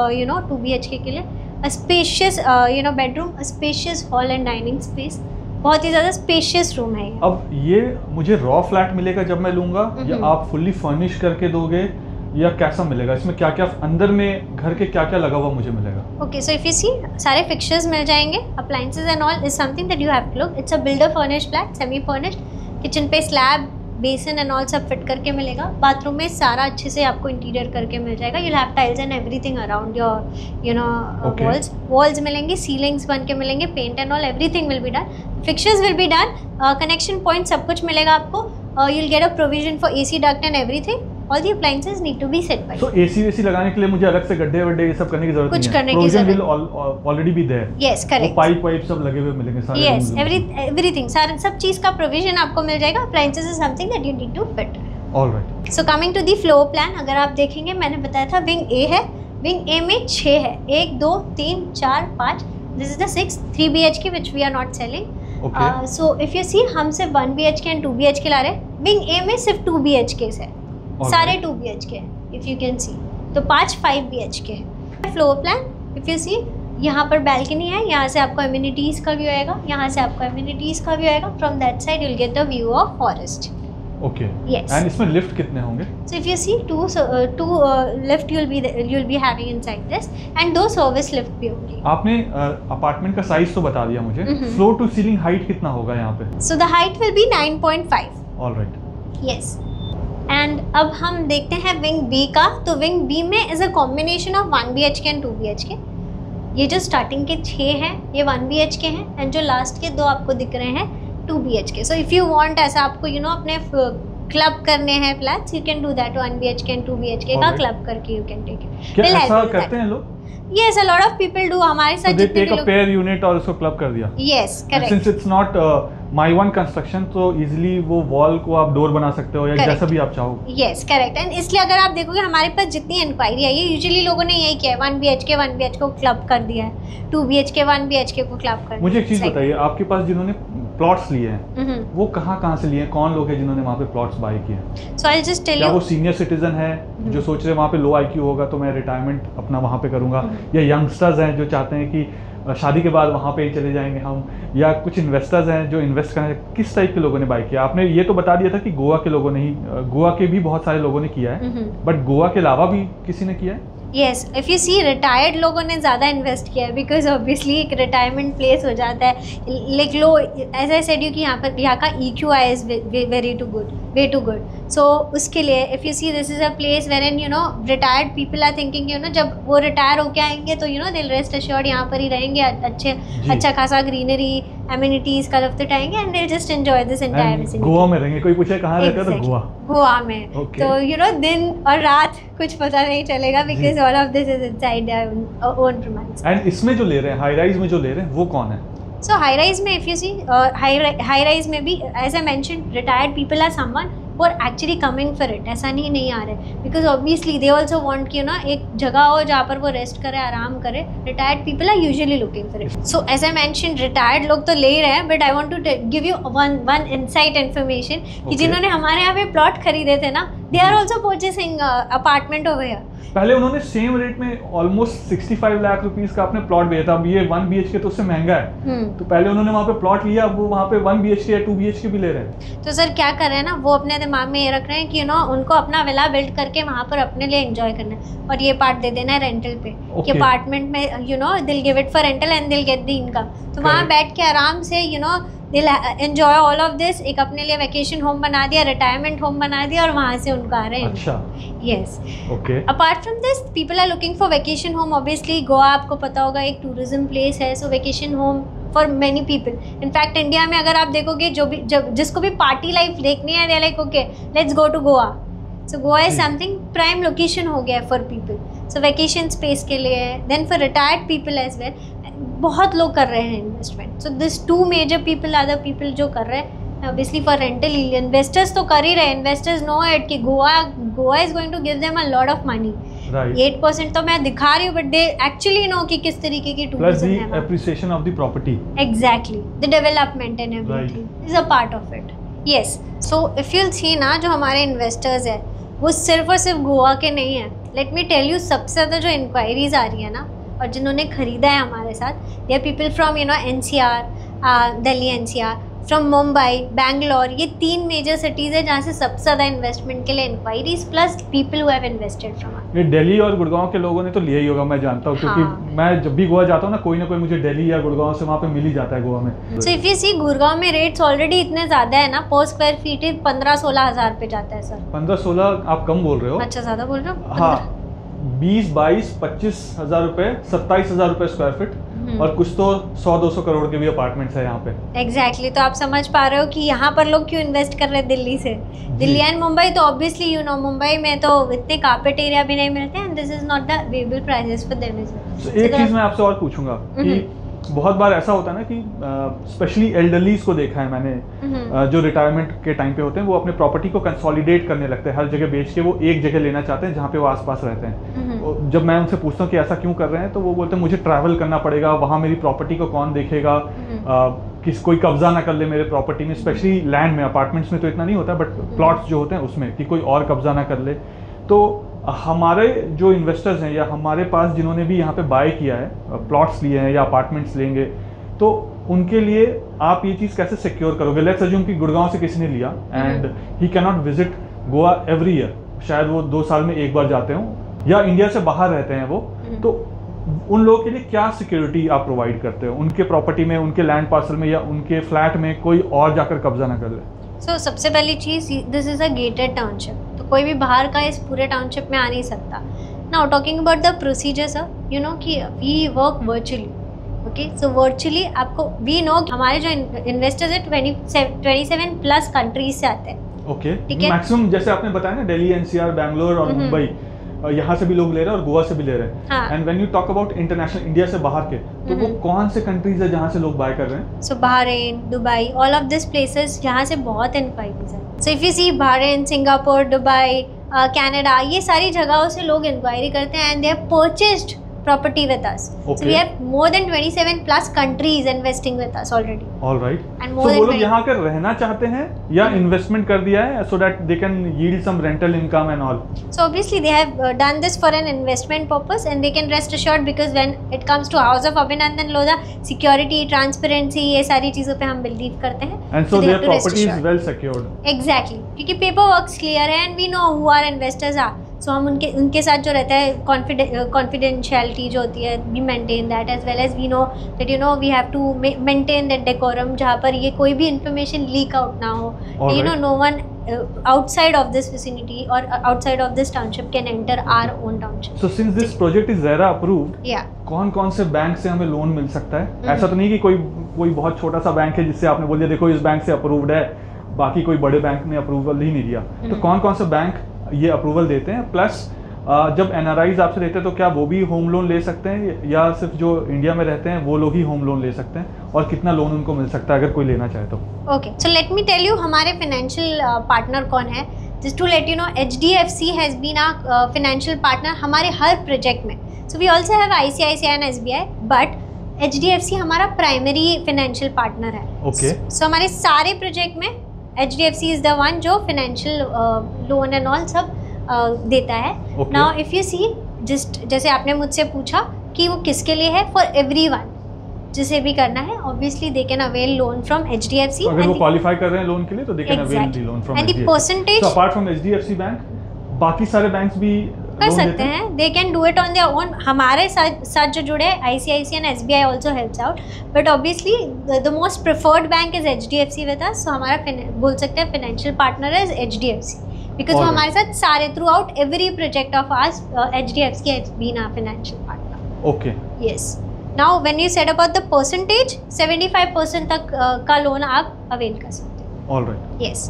2 BHK के लिए a spacious bedroom, a spacious hall and dining space, बहुत ही ज़्यादा स्पेशियस रूम है ये। अब ये मुझे रॉ फ्लैट मिलेगा जब मैं लूँगा, या आप फुल्ली फर्निश करके दोगे, या कैसा मिलेगा? इसमें क्या क्या अंदर में घर के क्या क्या लगा हुआ मुझे मिलेगा? Okay, so if you see सारे फिक्चर्स मिल जाएंगे, appliances and all is something that you have to look. It's a builder furnished flat, semi furnished. Kitchen पे स्लैब, बेसिन एंड ऑल सब फिट करके मिलेगा। बाथरूम में सारा अच्छे से आपको इंटीरियर करके मिल जाएगा। You have tiles and everything around your walls मिलेंगे, सीलिंग्स बन के मिलेंगे, paint and all everything will be done, fixtures will be done, connection point सब कुछ मिलेगा आपको। You will get a provision for AC duct and everything. All the appliances need to be set by. तो AC वेसी लगाने के लिए मुझे अलग से गड्ढे वड्ढे ये सब करने की जरूरत नहीं है? कुछ करने की जरूरत already be there. Yes, correct. Pipe वाइप सब लगे हुए मिलेंगे सारे। यस, एवरीथिंग, सारा सब चीज़ का प्रोविजन आपको मिल जाएगा। Appliances is something that you need to fit. Alright. So coming to the floor plan, अगर आप देखेंगे मैंने बताया था विंग A है, विंग A में 6 है, 1 2 3 4 5। This is the 6th 3 BHK which we are not selling. So if you see, हम सिर्फ 1 BHK एंड 2 BHK ला रहे हैं। विंग A में सिर्फ 2 BHKs है, सारे 2 BHK है इफ यू कैन सी। तो 5 BHK है। Floor plan if you see, यहाँ पर बैल्कनी है, यहाँ से आपको एमिनिटीज़ का व्यू आएगा, यहाँ से आपको एमिनिटीज़ का व्यू आएगा। From that side you will get the view of forest. Okay, yes. And इसमें लिफ्ट कितने होंगे? So if you see two lift you'll be having inside this, and 2 service lift भी होंगी। आपने अपार्टमेंट का size तो बता दिया मुझे। फ्लोर टू सीलिंग हाइट कितना होगा यहाँ पे? So the height will be 9.5। Alright, yes. And अब हम देखते हैं विंग B का। तो विंग B में is a combination of 1 BHK and 2 BHK। ये जो स्टार्टिंग के 6 हैं ये 1 BHK हैं, एंड जो लास्ट के 2 आपको दिख रहे हैं 2 BHK। So if you want, ऐसा आपको अपने क्लब करने हैं flats, you can do that. 1 BHK and 2 BHK का क्लब करके यू कैन टेक इट। क्या ऐसा करते हैं लोग? Yes, a lot of people do. हमारे साथ so जितने भी लोग, पेयर यूनिट और उसको क्लब कर दिया। Yes, correct. Since it's not my one construction, तो इजीली वो वॉल को आप डोर बना सकते हो या Correct. जैसा भी आप चाहो। Yes, correct. एंड इसलिए अगर आप देखोगे हमारे पास जितनी इंक्वायरी आई है, यूजुअली लोगों ने यही किया है, 1 BHK को क्लब कर दिया है, 2 BHK 1 BHK को क्लब कर दिया। मुझे एक चीज़ बताइए, आपके पास जिन्होंने प्लॉट्स लिए हैं वो कहाँ से लिए हैं? कौन लोग हैं जिन्होंने वहाँ पे प्लॉट्स बाय किए हैं? So I'll just tell क्या you. वो सीनियर सिटीजन है जो सोच रहे हैं वहाँ पे लो IQ होगा तो मैं रिटायरमेंट अपना वहाँ पे करूँगा, या यंगस्टर्स हैं जो चाहते हैं कि शादी के बाद वहाँ पे ही चले जाएंगे हम, या कुछ इन्वेस्टर्स हैं जो इन्वेस्ट करना है? किस टाइप के लोगों ने बाय किया? आपने ये तो बता दिया था कि गोवा के लोगों ने ही, गोवा के भी बहुत सारे लोगों ने किया है, बट गोवा के अलावा भी किसी ने किया है? Yes, if you see retired लोगों ने ज़्यादा इन्वेस्ट किया है, बिकॉज ऑब्वियसली एक रिटायरमेंट प्लेस हो जाता है। लाइक लो, एज आई सेड यू कि यहाँ का EQI is way too good. So उसके लिए if you see this is a place where an retired people are thinking जब वो रिटायर होके आएंगे तो दिल रेस्ट अश्योर्ड यहाँ पर ही रहेंगे, अच्छा खासा ग्रीनरी एमिनिटीज़ का लुत्फ उठाएंगे, एंड दिल just enjoy this entire vicinity. Goa में रहेंगे, कोई पूछे कहाँ रहते हैं तो गोवा में। तो दिन और रात कुछ पता नहीं चलेगा, because all of this is inside their own premise. And इसमें जो ले रहे हैं, हाई राइज में जो ले रहे हैं वो कौन है? सो हाई राइज में if you see, high rise में भी as I mentioned retired people are someone who are actually coming for it. ऐसा नहीं आ रहा है, because obviously they also want कि एक जगह हो जहाँ पर वो रेस्ट करे, आराम करे। Retired people are usually looking for it. So as I mention, retired लोग तो ले ही रहे हैं, but I want to give you one insight information कि जिन्होंने हमारे यहाँ पे प्लॉट खरीदे थे ना, they are also purchasing apartment over here. पहले उन्होंने सेम रेट में ऑलमोस्ट 65 लाख रुपीस का अपने प्लॉट बेचा था। अब ये 1 BHK तो उससे महंगा है, तो पहले उन्होंने वहाँ पे प्लॉट लिया, अब वो वहाँ पे 1 BHK या 2 BHK भी ले रहे हैं। तो सर क्या कर रहे हैं ना, वो अपने दिमाग में ये रख रहे हैं कि उनको अपना विला बिल्ड करके वहाँ पर अपने लिए एंजॉय करना है, और ये पार्ट दे देना है रेंटल पे कि अपार्टमेंट में दिल give it for rental and दिल गेट द इनकम। तो वहाँ बैठ के आराम से दिल एंजॉय ऑल ऑफ दिस, एक अपने लिए वैकेशन होम बना दिया, रिटायरमेंट होम बना दिया, और वहाँ से उनको आ रहे हैं। अच्छा, yes. Okay. Apart from this people are looking for vacation home. Obviously Goa आपको पता होगा एक टूरिज्म प्लेस है, so vacation home for many people. In fact India में अगर आप देखोगे जिसको भी पार्टी लाइफ देखनी है, they like okay let's go to Goa. So Goa is something prime location हो गया for people, so vacation space के लिए। Then for retired people as well, बहुत लोग कर रहे हैं investment. So this two major people are the people जो कर रहे हैं। ऑब्वियसली फॉर रेंटल इन्वेस्टर्स तो कर ही रहे हैं, इन्वेस्टर्स नो इट कि Goa is going to give them a lot of money. 8% तो मैं दिखा रही हूँ, बट दे एक्चुअली नो कि किस तरीके की टूरिज्म है। Plus the appreciation of the property, exactly, the development and everything is a part of it. Yes, so if you see ना, जो हमारे इन्वेस्टर्स है वो सिर्फ और सिर्फ गोवा के नहीं है। लेट मी टेल यू, सबसे ज़्यादा जो इंक्वायरीज आ रही है ना, और जिन्होंने खरीदा है हमारे साथ, they are people from NCR, Delhi NCR, from Mumbai, Bangalore. ये 3 मेजर सिटीज़ है जहाँ से सबसे ज़्यादा इन्वेस्टमेंट के लिए inquiries plus people who have invested from. ये दिल्ली और गुड़गांव के लोगों ने तो लिया ही होगा, मैं जानता हूँ, क्योंकि मैं जब भी गोवा जाता हूँ ना, कोई ना कोई मुझे दिल्ली या गुड़गांव से वहाँ पे मिल ही जाता है गोवा में। सो इफ यू सी, गुड़गांव में रेट्स ऑलरेडी इतने ज़्यादा है ना, पर स्क्वायर फीट 15-16 हज़ार पे जाता है सर। 15-16 आप कम बोल रहे हो? अच्छा, ज़्यादा बोल रहे हो? हाँ, 20-22-25 हज़ार रुपये, 27 हज़ार रुपये स्क्वायर फीट, और कुछ तो 100-200 करोड़ के भी अपार्टमेंट्स है यहाँ पे। एग्जैक्टली, तो आप समझ पा रहे हो कि यहाँ पर लोग क्यों इन्वेस्ट कर रहे हैं दिल्ली से। दिल्ली एंड मुंबई तो ऑब्वियसली यू नो, मुंबई में तो इतने कार्पेट एरिया भी नहीं मिलते हैं, this is not the available prices for them. एक चीज़ मैं आपसे और पूछूंगा कि बहुत बार ऐसा होता है ना कि स्पेशली एल्डरलीज को देखा है मैंने, जो रिटायरमेंट के टाइम पे होते हैं, वो अपने प्रॉपर्टी को कंसोलिडेट करने लगते हैं, हर जगह बेच के वो एक जगह लेना चाहते हैं जहाँ पे वो आसपास रहते हैं। जब मैं उनसे पूछता हूँ कि ऐसा क्यों कर रहे हैं, तो वो बोलते हैं मुझे ट्रैवल करना पड़ेगा, वहाँ मेरी प्रॉपर्टी को कौन देखेगा, कोई कब्जा ना कर ले मेरे प्रॉपर्टी में, स्पेशली लैंड में। अपार्टमेंट्स में तो इतना नहीं होता, बट प्लॉट्स जो होते हैं उसमें कि कोई और कब्जा ना कर ले। तो हमारे जो इन्वेस्टर्स हैं या हमारे पास जिन्होंने भी यहाँ पे बाय किया है, प्लॉट्स लिए हैं या अपार्टमेंट्स लेंगे, तो उनके लिए आप ये चीज़ कैसे सिक्योर करोगे? लेट्स अज्यूम कि गुड़गांव से किसी ने लिया and he can not visit Goa every year, शायद वो 2 साल में एक बार जाते हों, या इंडिया से बाहर रहते हैं वो, तो उन लोगों के लिए क्या सिक्योरिटी आप प्रोवाइड करते हो उनके प्रॉपर्टी में, उनके लैंड पार्सल में, या उनके फ्लैट में कोई और जाकर कब्जा ना कर ले? सो सबसे पहली चीज़, this is a gated township, तो कोई भी बाहर का इस पूरे टाउनशिप में आ नहीं सकता। Now talking about the procedure sir, you know कि we work virtually, okay. So virtually आपको, वी नो हमारे जो इन्वेस्टर्स है 27 प्लस कंट्रीज से आते हैं, ओके। मैक्सिमम जैसे आपने बताया ना, दिल्ली NCR, बैंगलोर और मुंबई, यहाँ से भी लोग ले रहे हैं और गोवा से भी ले रहे हैं। And when you talk about international, India से बाहर के, तो वो कौन से कंट्रीज है जहाँ से लोग बाय कर रहे हैं? So Bahrain, Dubai, all of this places, यहाँ से बहुत इंक्वायरीज है। So if you see, Bahrain, Singapore, Dubai, Canada, ये सारी जगहों से लोग इंक्वायरी करते हैं and they have purchased property with us. Okay. So we have more than 27 plus countries investing with us already. All right. And more so than वो लोग यहाँ कर रहना चाहते हैं या इन्वेस्टमेंट कर दिया है so that they can yield some rental income and all? So obviously they have done this for an investment purpose and they can rest assured, because when it comes to House of Abhinandan Lodha, security, transparency, ये सारी चीज़ों पे हम believe करते हैं. And so their property is well secured. Exactly. क्योंकि paper works clear है and we know who our investors are. सो हम उनके साथ जो रहता है कॉन्फिडेंशियलिटी जो होती है, we maintain that as well as we know that you know we have to maintain that decorum, जहाँ पर ये कोई भी इंफॉर्मेशन लीक आउट ना हो, you know no one outside of this vicinity or outside of this township can enter our own township. So since this project is ZERA approved, yeah, कौन-कौन से bank से हमें लोन मिल सकता है? ऐसा तो नहीं कि कोई बहुत छोटा सा बैंक है जिससे आपने बोल दिया देखो इस बैंक से अप्रूव्ड है, बाकी कोई बड़े बैंक ने अप्रूवल ही नहीं दिया। तो कौन-कौन से बैंक ये अप्रूवल देते हैं? प्लस जब NRIs आपसे लेते हैं तो क्या वो भी होम लोन ले सकते हैं या सिर्फ जो इंडिया में रहते हैं वो लोग ही होम लोन ले सकते हैं, और कितना लोन उनको मिल सकता है अगर कोई लेना चाहे तो? Okay, so let me tell you हमारे फाइनेंशियल पार्टनर कौन है। Just to let you know, HDFC has been a financial partner हमारे हर प्रोजेक्ट में. So we also have ICICI and SBI, but HDFC हमारा प्राइमरी फाइनेंशियल पार्टनर है. Okay, so हमारे सारे प्रोजेक्ट में HDFC इज द वन जो financial loan and all सब देता है. Now if you see, just जैसे आपने मुझसे पूछा कि वो किसके लिए है, फॉर एवरीवन जिसे भी करना है, obviously they can avail loan from HDFC. तो अगर वो क्वालिफाई कर रहे हैं लोन के लिए तो they can avail the loan from HDFC. And the percentage, so apart from HDFC bank बाकी सारे बैंक्स भी कर सकते हैं. They can do it on their own. हमारे साथ जो जुड़े ICICI and SBI also helps out, but obviously the most preferred bank is HDFC with us. So हमारा बोल सकते हैं financial partner is HDFC, because वो हमारे साथ सारे throughout every project of ours HDFC has been our financial partner. Okay, yes. Now when you said about the percentage 75% तक का लोन आप अवेल कर सकते हो। Alright, yes.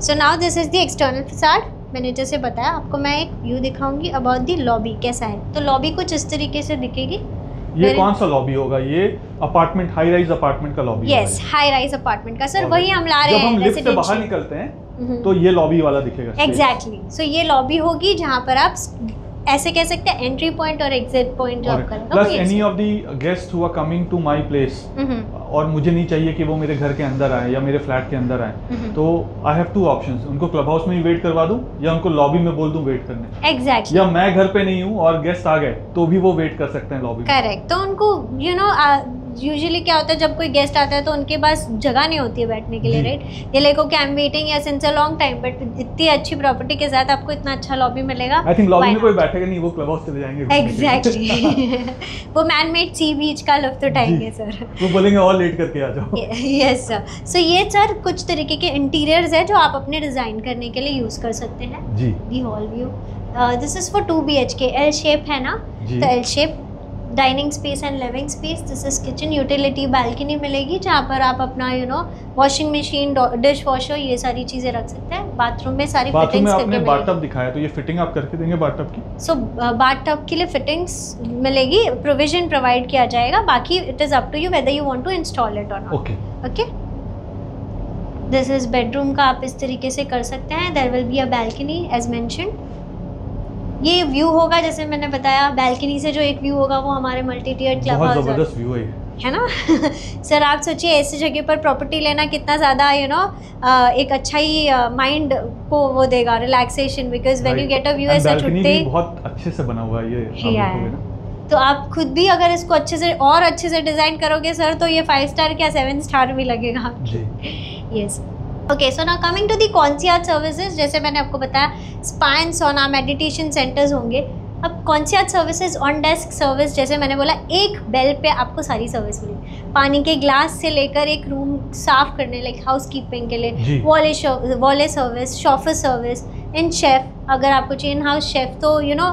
So now this is the external facade. मैंने जैसे बताया आपको, मैं एक व्यू दिखाऊंगी अबाउट द लॉबी कैसा है। तो लॉबी कुछ इस तरीके से दिखेगी। ये कौन सा लॉबी होगा? ये अपार्टमेंट, हाई राइज अपार्टमेंट का lobby? Yes, high rise apartment का सर, वही हम ला रहे हैं। जब हम लिफ्ट से बाहर निकलते हैं तो ये लॉबी वाला दिखेगा। एग्जैक्टली। सो ये लॉबी होगी जहाँ पर आप ऐसे कह सकते हैं एंट्री पॉइंट और एग्जिट पॉइंट जो आप करेंगे। Plus any of the guest who are coming to my place, और मुझे नहीं चाहिए कि वो मेरे घर के अंदर आए या मेरे फ्लैट के अंदर आए, तो आई हैव टू ऑप्शंस। उनको क्लब हाउस में ही वेट करवा दूं या उनको लॉबी में बोल दूं वेट करने। एग्जैक्टली। या मैं घर पे नहीं हूं और गेस्ट आ गए तो भी वो वेट कर सकते हैं लॉबी में। करेक्ट। तो उनको यू नो यूजुअली क्या होता है, जब कोई गेस्ट आता है तो उनके पास जगह नहीं होती है बैठने के लिए, राइट? ये like okay I am waiting या since a long time, but इतनी अच्छी प्रॉपर्टी के साथ आपको इतना अच्छा लॉबी मिलेगा। आई थिंक लॉबी में कोई बैठेगा नहीं, वो क्लब हाउस चले जाएंगे। एग्जैक्टली। वो मैन मेड सी बीच का लुत्फ उठाएंगे सर। वो बोलेंगे और लेट करके आ जाओ। Yes sir. सो ये सर कुछ तरीके के इंटीरियर्स है जो आप अपने डिजाइन करने के लिए यूज कर सकते हैं। जी। The hall view, this is for 2 BHK, L shape है ना, तो L shape dining space and living space. This is kitchen, utility balcony मिलेगी जहाँ पर आप अपना you know washing machine, dish washer, ये सारी चीजें रख सकते हैं। बाथरूम में सारी फिटिंग्स करके आपने बाथटब दिखाया, तो ये फिटिंग आप करके देंगे बाथटब की? सो बाथटब के लिए फिटिंग्स मिलेगी, प्रोविजन प्रोवाइड किया जाएगा। बाकी it is up to you whether you want to install it और not. Okay okay. This is bedroom का, आप इस तरीके से कर सकते हैं। There will be a balcony as mentioned. ये व्यू होगा जैसे मैंने बताया, बैल्कनी से जो एक व्यू होगा वो हमारे मल्टी टियर्ड क्लब हाउस, बहुत जबरदस्त व्यू है ना? सर आप सोचिए ऐसी जगह पर प्रॉपर्टी लेना कितना ज़्यादा यू नो एक अच्छा ही माइंड को वो देगा, relaxation, because when you get a view ऐसा छुट्टे बहुत अच्छे से बना हुआ है ये। तो आप खुद भी अगर इसको अच्छे से और अच्छे से डिज़ाइन करोगे सर, तो ये 5 स्टार क्या 7 स्टार भी लगेगा जी। Yes. Okay, so now coming to the concierge services. जैसे मैंने आपको बताया, spa and sauna, meditation centres होंगे। अब concierge services, on desk service, जैसे मैंने बोला एक बेल पे आपको सारी सर्विस मिलेगी। पानी के ग्लास से लेकर एक रूम साफ करने लाइक हाउस कीपिंग के लिए valet service, chauffeur service, in chef अगर आपको चाहिए इन हाउस शेफ, तो यू नो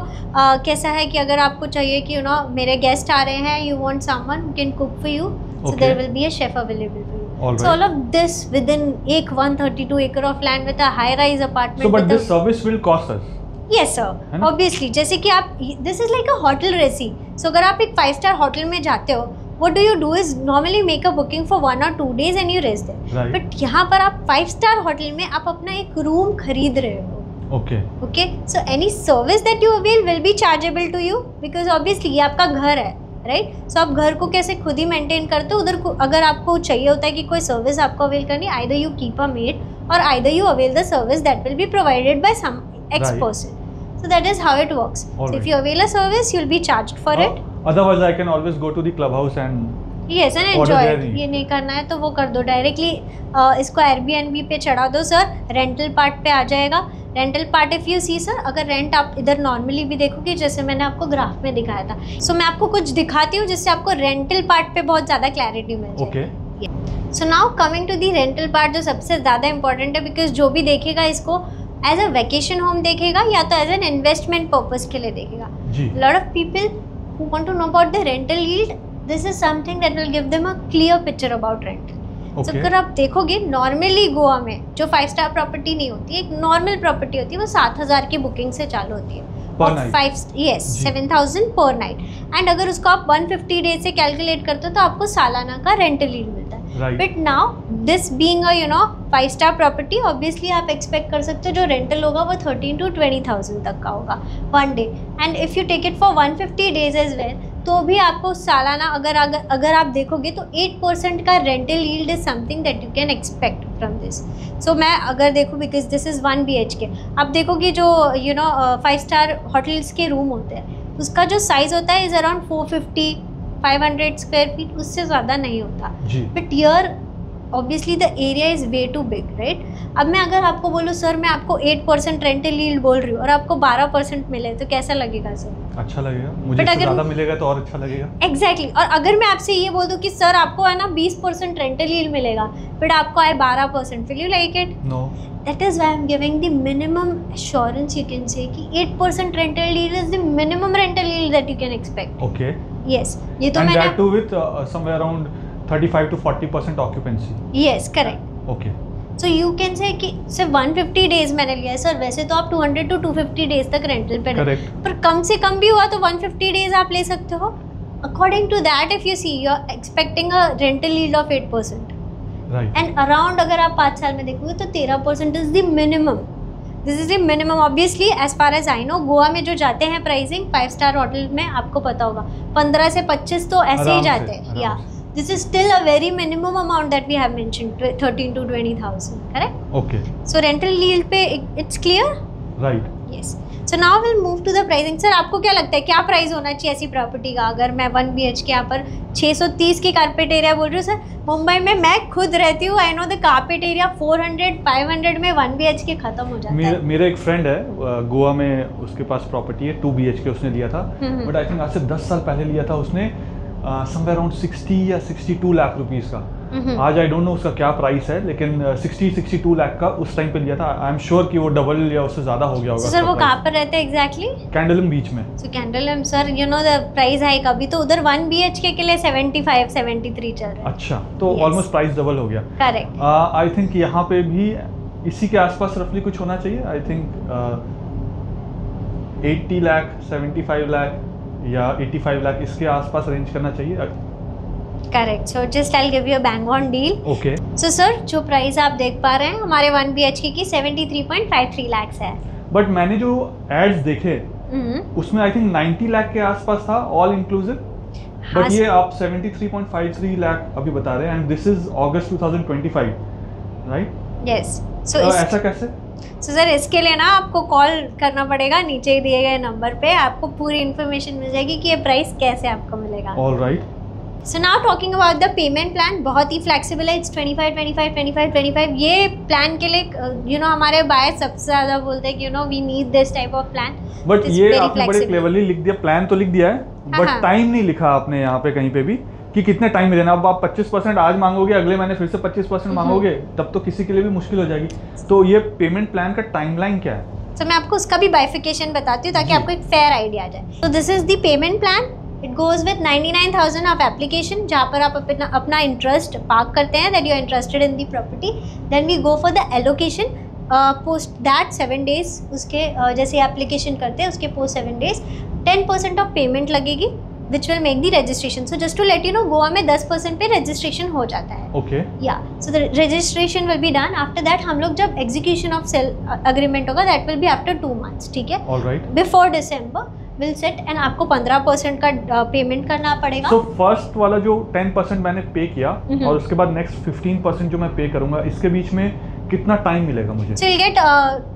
कैसा है कि अगर आपको चाहिए कि यू नो मेरे गेस्ट आ रहे हैं, you want someone who can cook for you, so there will be a chef available for you. So all of this within 132 acre of land with a high rise apartment. So but this service will cost us? Yes sir, obviously. जैसे कि आप, this is like a hotel resi. So अगर आप एक 5-star hotel में जाते हो, what do you do is normally make a booking for 1 or 2 days and you rest there. Right. But यहाँ पर आप 5-star होटल में आप अपना एक रूम खरीद रहे हो. Okay. So any service that you avail will be chargeable to you because obviously ये आपका घर है. राइट? सो आप घर को कैसे खुद ही मेंटेन करते हो, उधर अगर आपको चाहिए होता है कि कोई सर्विस आपको अवेल करनी, either you keep a maid और either you avail the service that will be provided by some x person. So that is how it works. If you avail a service you will be charged for it. Otherwise I can always go to the club house and yes and enjoy. ये नहीं करना है तो वो कर दो directly. इसको Airbnb पे चढ़ा दो सर, रेंटल पार्ट पे आ जाएगा. Rental part if you see sir, अगर रेंट आप इधर नॉर्मली भी देखोगे जैसे मैंने आपको ग्राफ में दिखाया था, सो मैं आपको कुछ दिखाती हूँ जिससे आपको रेंटल पार्ट पे बहुत ज़्यादा क्लैरिटी मिल जाए. Okay. So now coming to the rental part, जो सबसे ज़्यादा इंपॉर्टेंट है बिकॉज जो भी देखेगा इसको एज अ वैकेशन होम देखेगा या तो एज एन इन्वेस्टमेंट पर्पज के लिए देखेगा. Lot of people who want to know about the rental yield, this is something that will give them a clear picture about rent. तो अगर आप देखोगे नॉर्मली गोवा में जो 5-स्टार प्रॉपर्टी नहीं होती है, एक नॉर्मल प्रॉपर्टी होती है, वो 7,000 की बुकिंग से चालू होती है. 7,000 पर नाइट. एंड अगर उसको आप 150 डेज से कैलकुलेट करते हो तो आपको सालाना का रेंटल यील्ड मिलता है. But now this being a five-star property, obviously आप एक्सपेक्ट कर सकते हो जो रेंटल होगा वो 13,000 to 20,000 तक का होगा one day. And if you take it for 150 days as well, तो भी आपको सालाना अगर आप देखोगे तो 8% का rental yield is something that you can expect from this. So मैं अगर देखूँ बिकॉज दिस इज़ 1 BHK, आप देखोगे जो 5-स्टार होटल्स के रूम होते हैं उसका जो साइज़ होता है इज़ अराउंड 450-500 स्क्वायर फीट, उससे ज़्यादा नहीं होता. But here obviously the area is way too big, right? अब मैं अगर आपको बोलूँ सर मैं आपको 8% रेंटल यील्ड बोल रही हूँ और आपको 12% मिले तो कैसा लगेगा सर? अच्छा लगेगा. मुझे इससे ज़्यादा मिलेगा तो और अच्छा लगेगा. एग्जैक्टली. और अगर मैं आपसे ये बोल दूँ कि सर आपको है ना 20% रेंटल यील्ड मिलेगा बट आपको आए 12%, will you like it? No. That is why I'm giving the minimum assurance, you can say कि 8% rental yield is the minimum rental yield that you can expect. Okay. Yes, ये तो and मैंने that too with somewhere around 35 to 40% occupancy. Yes, correct. Okay. So you can से कि सिर्फ 150 days मैंने लिया है सर, वैसे तो आप 200 to 250 डेज तक रेंटल पे Correct. पर कम से कम भी हुआ तो 150 डेज आप ले सकते हो. According to that if you see you are expecting a rental yield of 8%. Right. And around अगर आप 5 साल में देखोगे तो 13% is the minimum. This is the minimum. Obviously as far as I know Goa में जो जाते हैं प्राइसिंग 5 स्टार होटल में आपको पता होगा 15 से 25 तो ऐसे ही जाते हैं. या this is still a very minimum amount that we have mentioned, 13 to 20,000, correct? Okay. So rental yield पे it's clear? Right. Yes. So now we'll move to the pricing. Sir आपको क्या लगता है क्या प्राइस होना चाहिए ऐसी प्रॉपर्टी का? अगर मैं 1 BHK यहाँ पर 630 की कारपेट एरिया बोल रही हूँ सर, मुंबई में मैं खुद रहती हूँ, I know the carpet area 400-500 में 1 BHK खत्म हो जाता है. मेरा एक फ्रेंड है गोवा में, उसके पास प्रॉपर्टी है 2 BHK उसने लिया था, बट आई थिंक आज से 10 साल पहले लिया था उसने, समवेयर अराउंड 60 या 62 लाख रुपीस का. आज आई डोंट नो उसका क्या प्राइस है, लेकिन 60-62 लाख का उस टाइम पे लिया था. आई एम श्योर कि वो डबल या उससे ज्यादा हो गया होगा. सर वो कहाँ पर रहते हैं एग्जैक्टली? कैंडलम बीच में. So Candolim sir you know the price hike अभी तो उधर 1 BHK के लिए 75-73 चल रहा है. अच्छा, तो ऑलमोस्ट प्राइस डबल हो गया. करेक्ट. आई थिंक यहाँ पे भी इसी के आसपास रफली कुछ होना चाहिए. आई थिंक 80 लाख 75 लाख या 85 लाख इसके आसपास रेंज करना चाहिए. Correct. So just I will give you a bang on deal. Okay. So sir जो प्राइस आप देख पा रहे हैं हमारे 1 BHK की 73.53 लाख है. बट मैंने जो एड्स देखे उसमें आई थिंक 90 लाख के आसपास था ऑल इंक्लूसिव, बट ये आप 73.53 लाख अभी बता रहे हैं, and this is August 2025, right? Yes. So ऐसा कैसे? सो सर इसके लिए ना आपको कॉल करना पड़ेगा नीचे दिए गए नंबर पे, आपको पूरी इन्फॉर्मेशन मिल जाएगी कि ये प्राइस कैसे आपको मिलेगा. All right. So now talking about the payment plan, बहुत ही फ्लेक्सिबल है. इट्स 25-25-25-25. ये प्लान के लिए यू नो हमारे बायर्स सबसे ज़्यादा बोलते हैं कि you know we need this type of plan. But ये आपने बड़े क्लेवरली लिख दिया, प्लान तो लिख दिया है, बट टाइम नहीं लिखा आपने यहाँ पे कहीं पे भी कि कितने टाइम मिलेना. अब आप 25% आज मांगोगे, अगले महीने फिर से 25% मांगोगे, तब तो किसी के लिए भी मुश्किल हो जाएगी. तो ये पेमेंट प्लान का टाइमलाइन क्या है? तो मैं आपको उसका भी बाइफिकेशन बताती हूँ ताकि आपको एक फेयर आइडिया आ जाए. तो this is the payment plan. It goes with 99,000 of application, जहाँ पर आप अपना इंटरेस्ट पार्क करते हैं that you are interested in the property. Then we go for the allocation. Post that 7 days उसके जैसे एप्लीकेशन करते हैं उसके पोस्ट 7 डेज 10% ऑफ पेमेंट लगेगी which will make the registration. So just to let you know, Goa में 10% पे registration हो जाता है. Okay. Yeah. So the registration will be done. After that हम लोग जब execution of sale agreement होगा that will be after 2 months. ठीक है? All right. Before December will set and आपको 15% का पेमेंट करना पड़ेगा. So first वाला जो 10% मैंने पे किया और उसके बाद next 15% जो मैं पे करूँगा, इसके बीच में कितना टाइम मिलेगा मुझे? So you'll get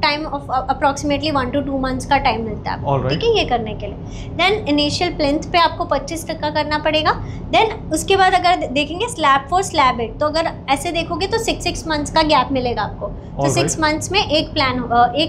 time of approximately 1 to 2 months का टाइम मिलता है आपको, ठीक है, ये करने के लिए. Then initial plinth पे आपको 25% करना पड़ेगा. Then उसके बाद अगर देखेंगे slab for slab it, तो अगर ऐसे देखोगे तो 6 months का गैप मिलेगा आपको. तो 6 months में एक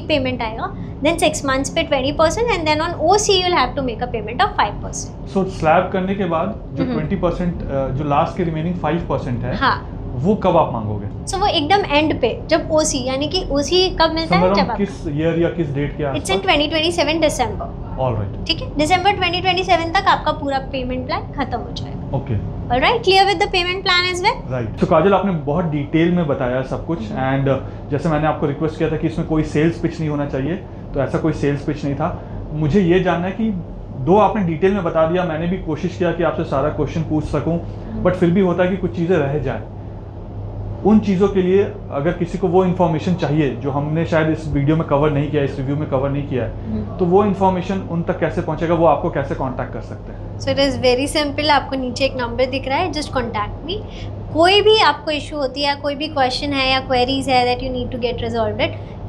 पेमेंट आएगा. Then 6 months पे 20% and then on OC you'll have to make a payment of 5%. So slab करने के बाद जो 20% जो लास्ट के रिमेनिंग 5% है, हाँ, वो कब आप मांगोगे? सो वो एकदम एंड पे जब ओसी, यानी कि ओसी कब मिलता है जब किस ईयर या किस डेट के आसपास? It's in 2027 December. ऑलराइट. ठीक है, दिसंबर 2027 तक आपका पूरा पेमेंट प्लान खत्म हो जाएगा. Okay. Alright, clear with the payment plan as well? Right. तो काजल आपने बहुत डिटेल में बताया सब कुछ, एंड जैसे मैंने आपको रिक्वेस्ट किया था कि इसमें कोई सेल्स पिच नहीं होना चाहिए, तो ऐसा कोई सेल्स पिच नहीं था. मुझे ये जानना है कि दो आपने डिटेल में बता दिया, मैंने भी कोशिश किया कि आपसे सारा क्वेश्चन पूछ सकूं, बट फिर भी होता है कि कुछ चीज़ें रह जाए. उन चीज़ों के लिए अगर किसी को वो इन्फॉर्मेशन चाहिए जो हमने शायद इस वीडियो में कवर नहीं किया, इस रिव्यू में कवर नहीं किया है, तो वो इन्फॉर्मेशन उन तक कैसे पहुंचेगा, वो आपको कैसे कांटेक्ट कर सकते हैं? So it is very simple. आपको नीचे एक नंबर दिख रहा है, जस्ट कॉन्टैक्ट मी. कोई भी आपको इशू होती है, कोई भी क्वेश्चन है या क्वेरीज है that you need to get resolved,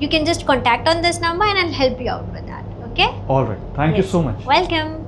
you can just contact on this number and I will help you out with that. Okay? Alright. Thank you so much. Welcome.